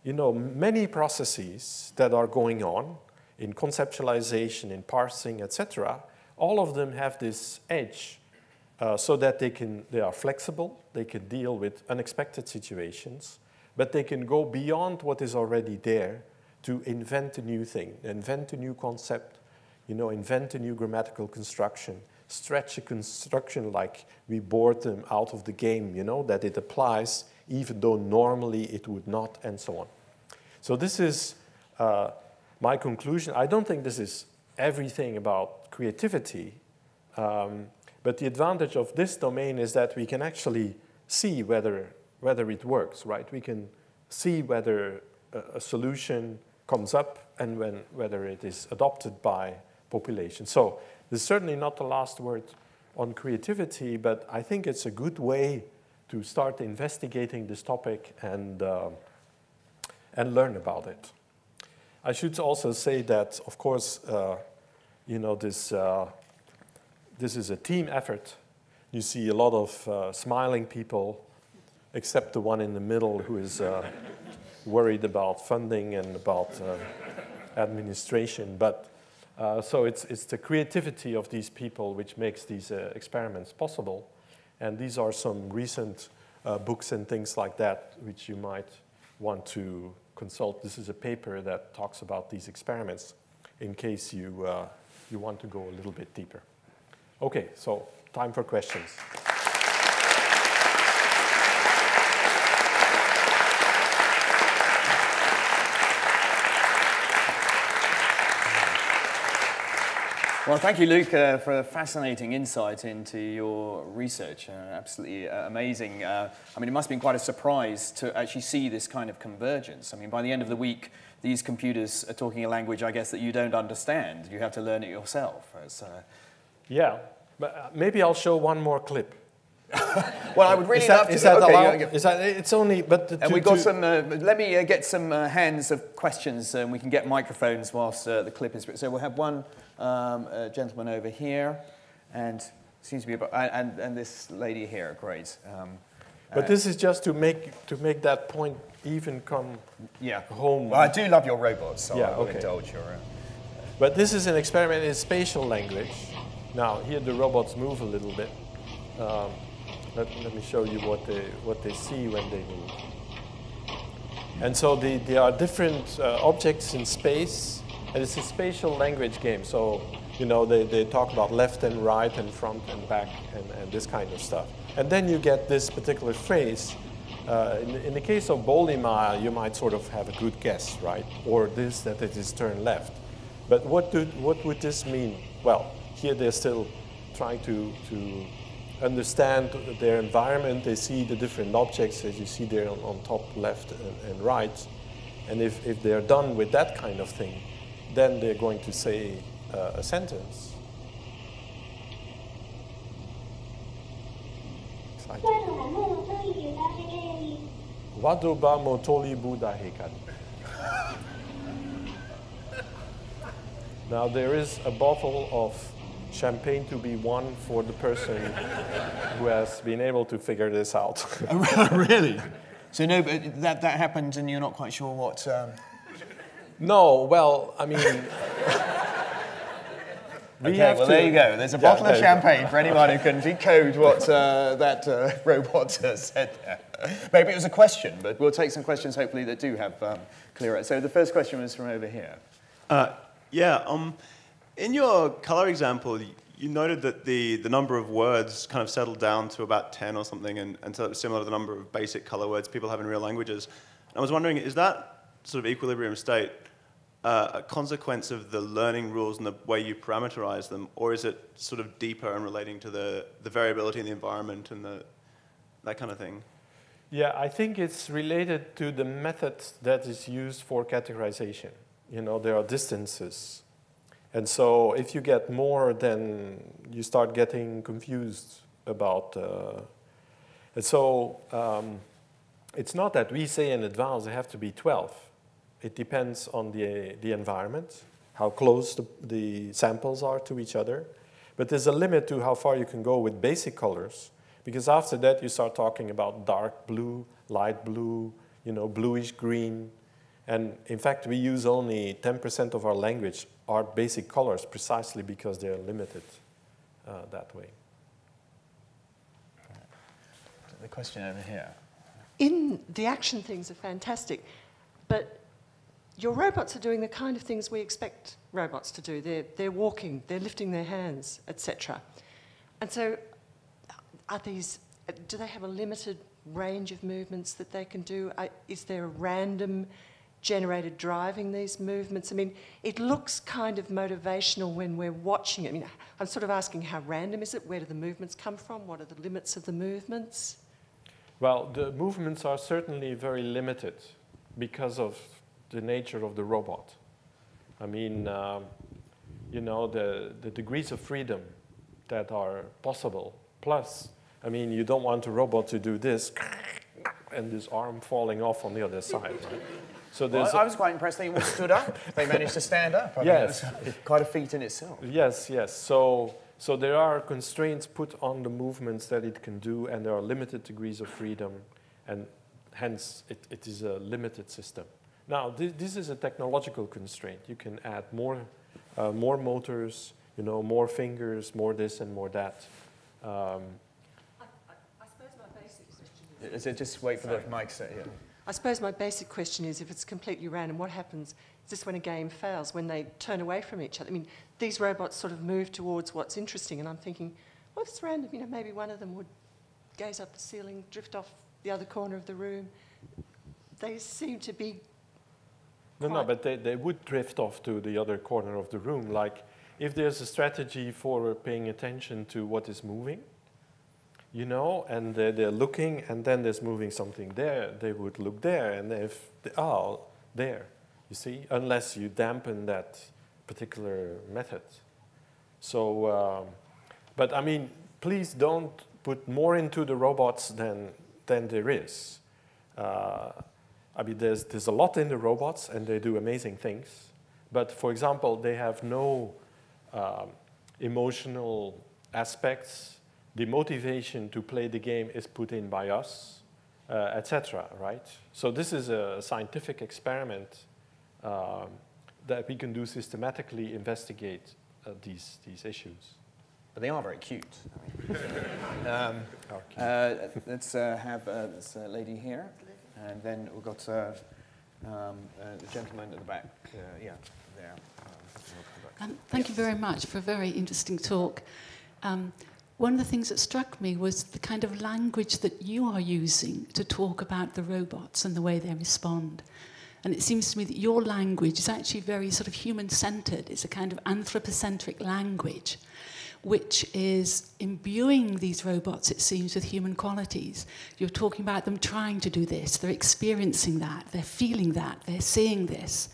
you know, many processes that are going on in conceptualization, in parsing, etc. All of them have this edge so that they are flexible, they can deal with unexpected situations, but they can go beyond what is already there to invent a new thing, invent a new concept, you know, invent a new grammatical construction, stretch a construction like we bored them out of the game, you know, that it applies even though normally it would not, and so on. So this is my conclusion. I don't think this is everything about creativity, but the advantage of this domain is that we can actually see whether it works, right? We can see whether a solution comes up and whether it is adopted by population. So this is certainly not the last word on creativity, but I think it's a good way to start investigating this topic and learn about it. I should also say that, of course, you know, this is a team effort. You see a lot of smiling people, except the one in the middle who is worried about funding and about administration. But so it's the creativity of these people which makes these experiments possible. And these are some recent books and things like that which you might want to consult. This is a paper that talks about these experiments in case you want to go a little bit deeper. Okay, so time for questions. Well, thank you, Luc, for a fascinating insight into your research. Absolutely amazing. I mean, it must have been quite a surprise to actually see this kind of convergence. I mean, by the end of the week, these computers are talking a language, I guess, that you don't understand. You have to learn it yourself. Yeah, but maybe I'll show one more clip. Well, I would really love to. Is that allowed? Is that, it's only, but and we got some. Let me get some hands of questions, and we can get microphones whilst the clip is. So we'll have one gentleman over here, and seems to be about, and this lady here. Great. But this is just to make that point even come home. Well, I do love your robots, so I will okay. indulge your. But this is an experiment in spatial language. Now here the robots move a little bit. Let me show you what they see when they move. And so there are different objects in space, and it's a spatial language game. So, you know, they talk about left and right and front and back and this kind of stuff. And then you get this particular phrase. In the case of Bolima, you might sort of have a good guess, right? Or this, that it is turn left. But what would this mean? Well, here they're still trying to understand their environment. They see the different objects, as you see there on top left and right. And if they're done with that kind of thing, then they're going to say a sentence. Wadoba motoli budahekan. Now there is a bottle of champagne to be won for the person who has been able to figure this out. Really? So no, but that happened and you're not quite sure what... No, well, I mean... Okay, well, there you go. There's a bottle of champagne for anyone who can decode what that robot said there. Maybe it was a question, but we'll take some questions, hopefully, that do have clearer. So the first question was from over here. In your color example, you noted that the number of words kind of settled down to about 10 or something, and so it was similar to the number of basic color words people have in real languages. And I was wondering, is that sort of equilibrium state a consequence of the learning rules and the way you parameterize them, or is it sort of deeper and relating to the variability in the environment and that kind of thing? Yeah, I think it's related to the method that is used for categorization. You know, there are distances. And so if you get more, then you start getting confused about... and so it's not that we say in advance they have to be 12. It depends on the environment, how close the samples are to each other. But there's a limit to how far you can go with basic colors, because after that you start talking about dark blue, light blue, you know, bluish green. And in fact, we use only 10% of our language are basic colors precisely because they're limited that way. The question over here. The action things are fantastic, but your robots are doing the kind of things we expect robots to do. They're walking, they're lifting their hands, etc. And so do they have a limited range of movements that they can do? Is there a random generator driving these movements? I mean, it looks kind of motivational when we're watching it. I mean, I'm sort of asking how random is it? Where do the movements come from? What are the limits of the movements? Well, the movements are certainly very limited because of the nature of the robot. I mean, you know, the degrees of freedom that are possible. Plus, I mean, you don't want a robot to do this and this arm falling off on the other side, right? So well, I was quite impressed they all stood up. They managed to stand up. I mean, yes. It's quite a feat in itself. Yes, yes. So there are constraints put on the movements that it can do, and there are limited degrees of freedom, and hence it is a limited system. Now, this is a technological constraint. You can add more motors, you know, more fingers, more this and more that. I suppose my basic question Is it just wait for the mic set here? I suppose my basic question is, if it's completely random, what happens? Is this when a game fails, when they turn away from each other? I mean, these robots sort of move towards what's interesting, and I'm thinking, well, it's random. You know, maybe one of them would gaze up the ceiling, drift off the other corner of the room. They seem to be No, but they would drift off to the other corner of the room. Like, if there's a strategy for paying attention to what is moving, you know, and they're looking, and then there's moving something there, they would look there, and if, there, you see, unless you dampen that particular method. So, but I mean, please don't put more into the robots than there is. I mean, there's a lot in the robots, and they do amazing things. But for example, they have no emotional aspects. The motivation to play the game is put in by us, etc., right? So this is a scientific experiment that we can do systematically, investigate these issues. But they are very cute. Let's have this lady here, and then we've got the gentleman at the back. Yeah, there. Thank you very much for a very interesting talk. One of the things that struck me was the kind of language that you are using to talk about the robots and the way they respond. And it seems to me that your language is actually very sort of human-centered. It's a kind of anthropocentric language, which is imbuing these robots, it seems, with human qualities. You're talking about them trying to do this. They're experiencing that. They're feeling that. They're seeing this.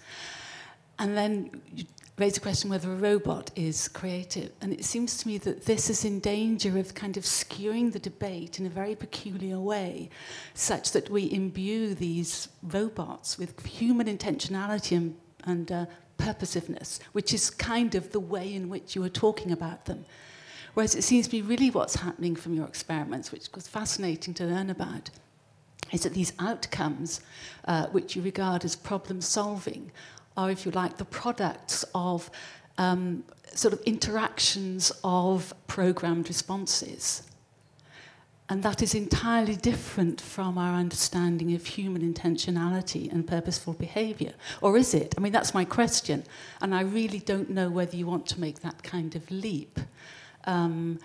And then you raise a question whether a robot is creative. And it seems to me that this is in danger of kind of skewing the debate in a very peculiar way, such that we imbue these robots with human intentionality and purposiveness, which is kind of the way in which you were talking about them. Whereas it seems to be really what's happening from your experiments, which was fascinating to learn about, is that these outcomes, which you regard as problem solving, are, if you like, the products of sort of interactions of programmed responses. And that is entirely different from our understanding of human intentionality and purposeful behaviour. Or is it? I mean, that's my question. And I really don't know whether you want to make that kind of leap. And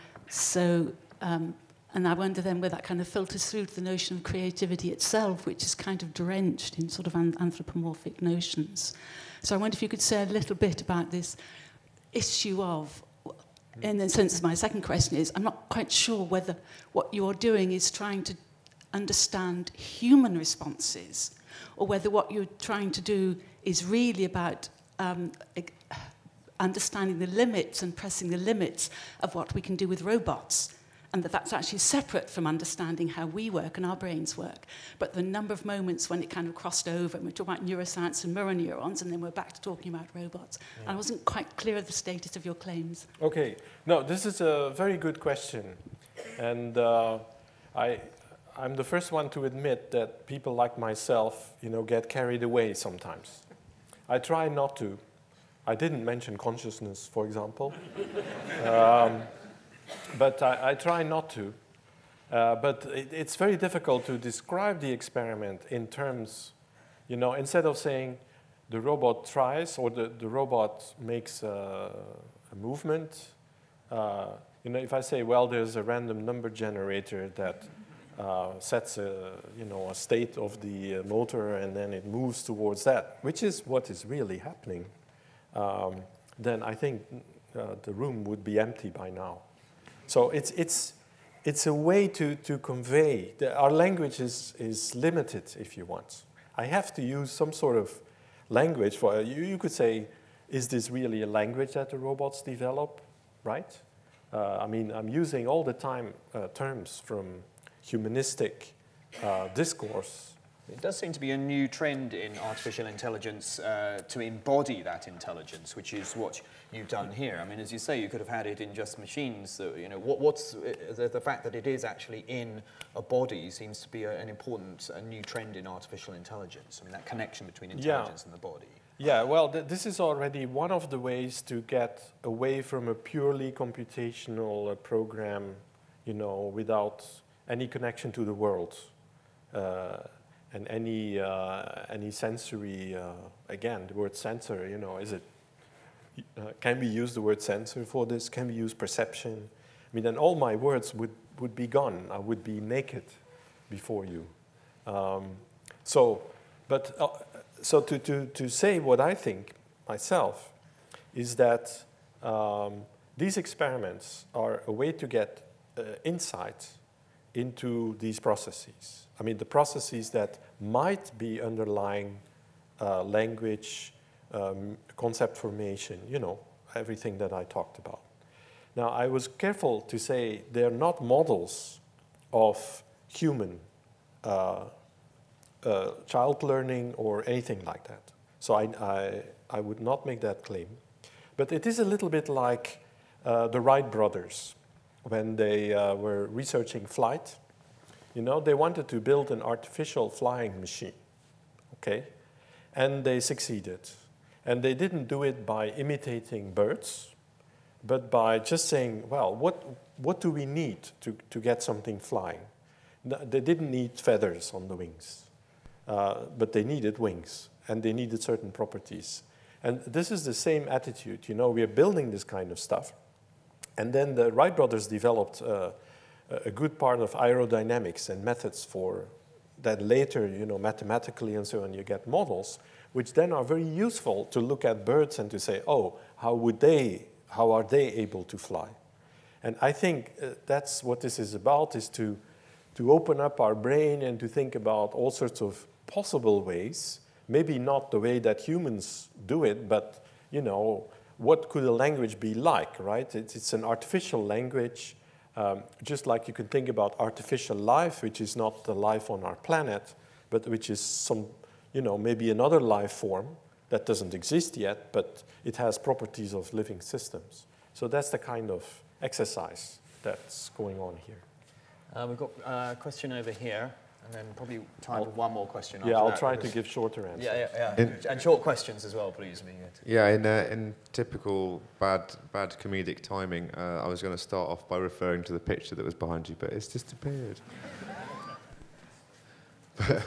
I wonder then where that kind of filters through to the notion of creativity itself, which is kind of drenched in sort of anthropomorphic notions. So I wonder if you could say a little bit about this issue of, in the sense, my second question is, I'm not quite sure whether what you're doing is trying to understand human responses, or whether what you're trying to do is really about understanding the limits and pressing the limits of what we can do with robots, and that's actually separate from understanding how we work and our brains work. But the number of moments when it kind of crossed over, and we talk about neuroscience and mirror neurons, and then we're back to talking about robots. Yeah. I wasn't quite clear of the status of your claims. Okay. No, this is a very good question. And I'm the first one to admit that people like myself, you know, get carried away sometimes. I try not to. I didn't mention consciousness, for example. But I try not to. But it's very difficult to describe the experiment in terms, you know, instead of saying the robot tries or the robot makes a movement, you know, if I say, well, there's a random number generator that sets a state of the motor, and then it moves towards that, which is what is really happening, then I think the room would be empty by now. So it's a way to convey. Our language is limited, if you want. I have to use some sort of language for you could say, is this really a language that the robots develop, right? I mean, I'm using all the time terms from humanistic discourse. It does seem to be a new trend in artificial intelligence to embody that intelligence, which is what you've done here. I mean, as you say, you could have had it in just machines. So, you know, what's the fact that it is actually in a body seems to be an important, new trend in artificial intelligence. I mean, that connection between intelligence and the body. Yeah, well, this is already one of the ways to get away from a purely computational program, you know, without any connection to the world. And any sensory, again, the word sensor, you know, is it, can we use the word sensor for this? Can we use perception? I mean, then all my words would be gone. I would be naked before you. So to say what I think myself is that these experiments are a way to get insight into these processes. I mean, the processes that might be underlying language, concept formation, you know, everything that I talked about. Now, I was careful to say they're not models of human child learning or anything like that. So I would not make that claim. But it is a little bit like the Wright brothers when they were researching flight. You know, they wanted to build an artificial flying machine, okay? And they succeeded. And they didn't do it by imitating birds, but by just saying, well, what do we need to get something flying? They didn't need feathers on the wings, but they needed wings, and they needed certain properties. And this is the same attitude. You know, we are building this kind of stuff. And then the Wright brothers developed a good part of aerodynamics and methods for that later, you know, mathematically and so on, you get models, which then are very useful to look at birds and to say, oh, how are they able to fly? And I think that's what this is about, is to open up our brain and to think about all sorts of possible ways, maybe not the way that humans do it, but, you know, what could a language be like, right? It's an artificial language. Just like you can think about artificial life, which is not the life on our planet, but which is some, you know, maybe another life form that doesn't exist yet, but it has properties of living systems. So that's the kind of exercise that's going on here. We've got a question over here, and then probably time for one more question. Yeah, I'll try to give shorter answers. Yeah. And short questions as well, please. Yeah, in typical bad comedic timing, I was going to start off by referring to the picture that was behind you, but it's disappeared. I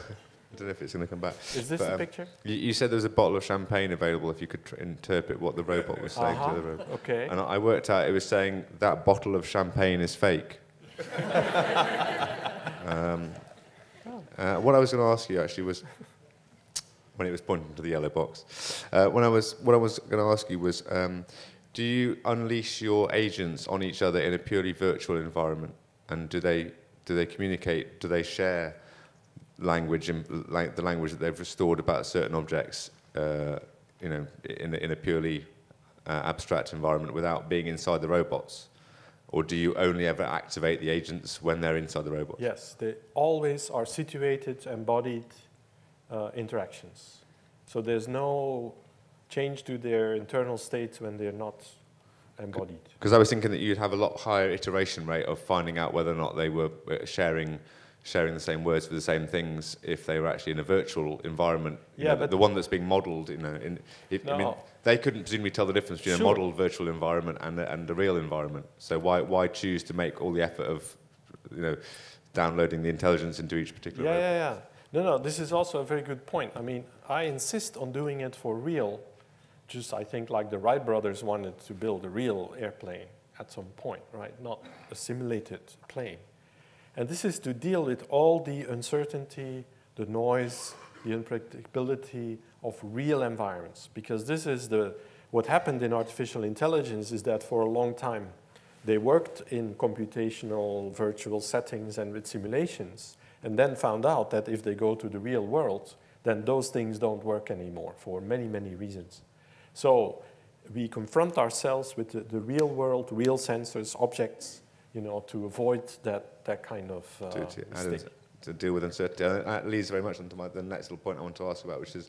don't know if it's going to come back. Is this the picture? You said there was a bottle of champagne available if you could interpret what the robot was saying to the robot. Okay. And I worked out it was saying that bottle of champagne is fake. What I was going to ask you actually was, when it was pointing to the yellow box, what I was going to ask you was, do you unleash your agents on each other in a purely virtual environment? And do they communicate? Do they share language, like the language that they've restored about certain objects, you know, in a purely abstract environment without being inside the robots? Or do you only ever activate the agents when they're inside the robot? Yes, they always are situated, embodied interactions. So there's no change to their internal states when they're not embodied. Because I was thinking that you'd have a lot higher iteration rate of finding out whether or not they were sharing the same words for the same things if they were actually in a virtual environment. Yeah, but the one that's being modelled, you know, I mean, they couldn't presumably tell the difference between a modelled virtual environment and a real environment. So why choose to make all the effort of, you know, downloading the intelligence into each particular robot? Yeah. No, this is also a very good point. I mean, I insist on doing it for real. Just, I think, like the Wright brothers wanted to build a real airplane at some point, right? Not a simulated plane. And this is to deal with all the uncertainty, the noise, the unpredictability of real environments. Because this is what happened in artificial intelligence is that for a long time, they worked in computational virtual settings and with simulations, and then found out that if they go to the real world, then those things don't work anymore for many, many reasons. So we confront ourselves with the real world, real sensors, objects, you know, to avoid that kind of mistake. To deal with uncertainty. And that leads very much onto the next little point I want to ask about, which is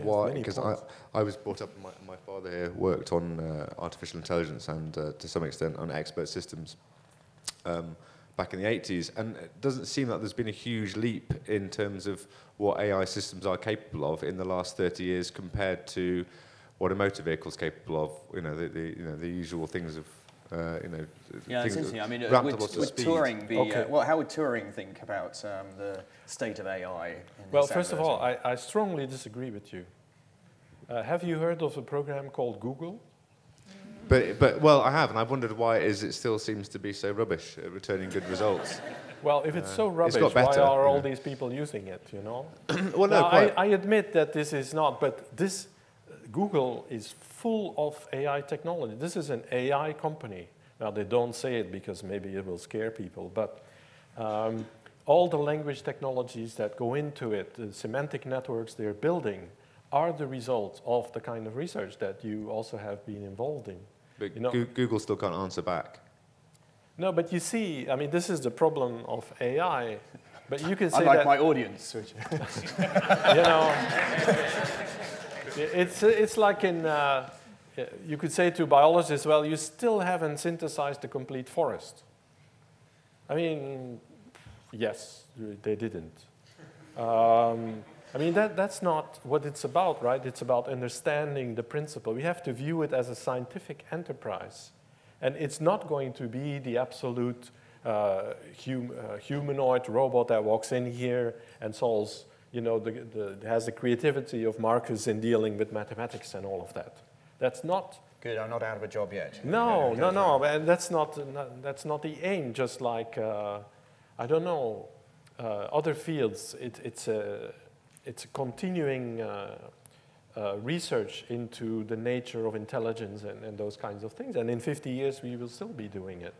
why, because I was brought up, my father here worked on artificial intelligence and to some extent on expert systems back in the 80s, and it doesn't seem like there's been a huge leap in terms of what AI systems are capable of in the last 30 years compared to what a motor vehicle is capable of. You know, the usual things of yeah, it's interesting. I mean, would Turing be? How would Turing think about the state of AI? Well, first of all, I strongly disagree with you. Have you heard of a program called Google? But well, I have, and I've wondered why it still seems to be so rubbish at returning good results. Well, if it's so rubbish, why are all these people using it? You know. Well, no, I admit that this is not, but this. Google is full of AI technology. This is an AI company. Now, they don't say it because maybe it will scare people, but all the language technologies that go into it, the semantic networks they're building, are the result of the kind of research that you also have been involved in. But Google still can't answer back. No, but you see, I mean, this is the problem of AI. But you can say unlike my audience, which you know. It's like in, you could say to biologists, well, you still haven't synthesized the complete forest. I mean, yes, they didn't. I mean, that's not what it's about, right? It's about understanding the principle. We have to view it as a scientific enterprise. And it's not going to be the absolute humanoid robot that walks in here and solves, you know, has the creativity of Marcus in dealing with mathematics and all of that. That's not... Good, I'm not out of a job yet. No, and that's not the aim, just like, I don't know, other fields, it's a continuing research into the nature of intelligence and those kinds of things. And in 50 years, we will still be doing it.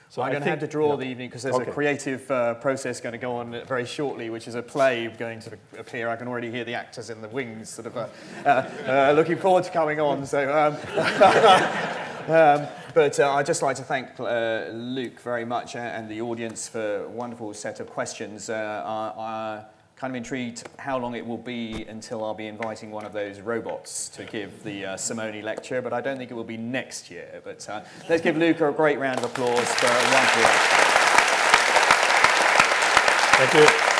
So I'm going to have to draw the evening because there's a creative process going to go on very shortly, which is a play going to appear. I can already hear the actors in the wings sort of looking forward to coming on. So, but I'd just like to thank Luc very much and the audience for a wonderful set of questions. Kind of intrigued how long it will be until I'll be inviting one of those robots to give the Simonyi lecture, but I don't think it will be next year. But let's give Luc a great round of applause for a wonderful lecture. Thank you.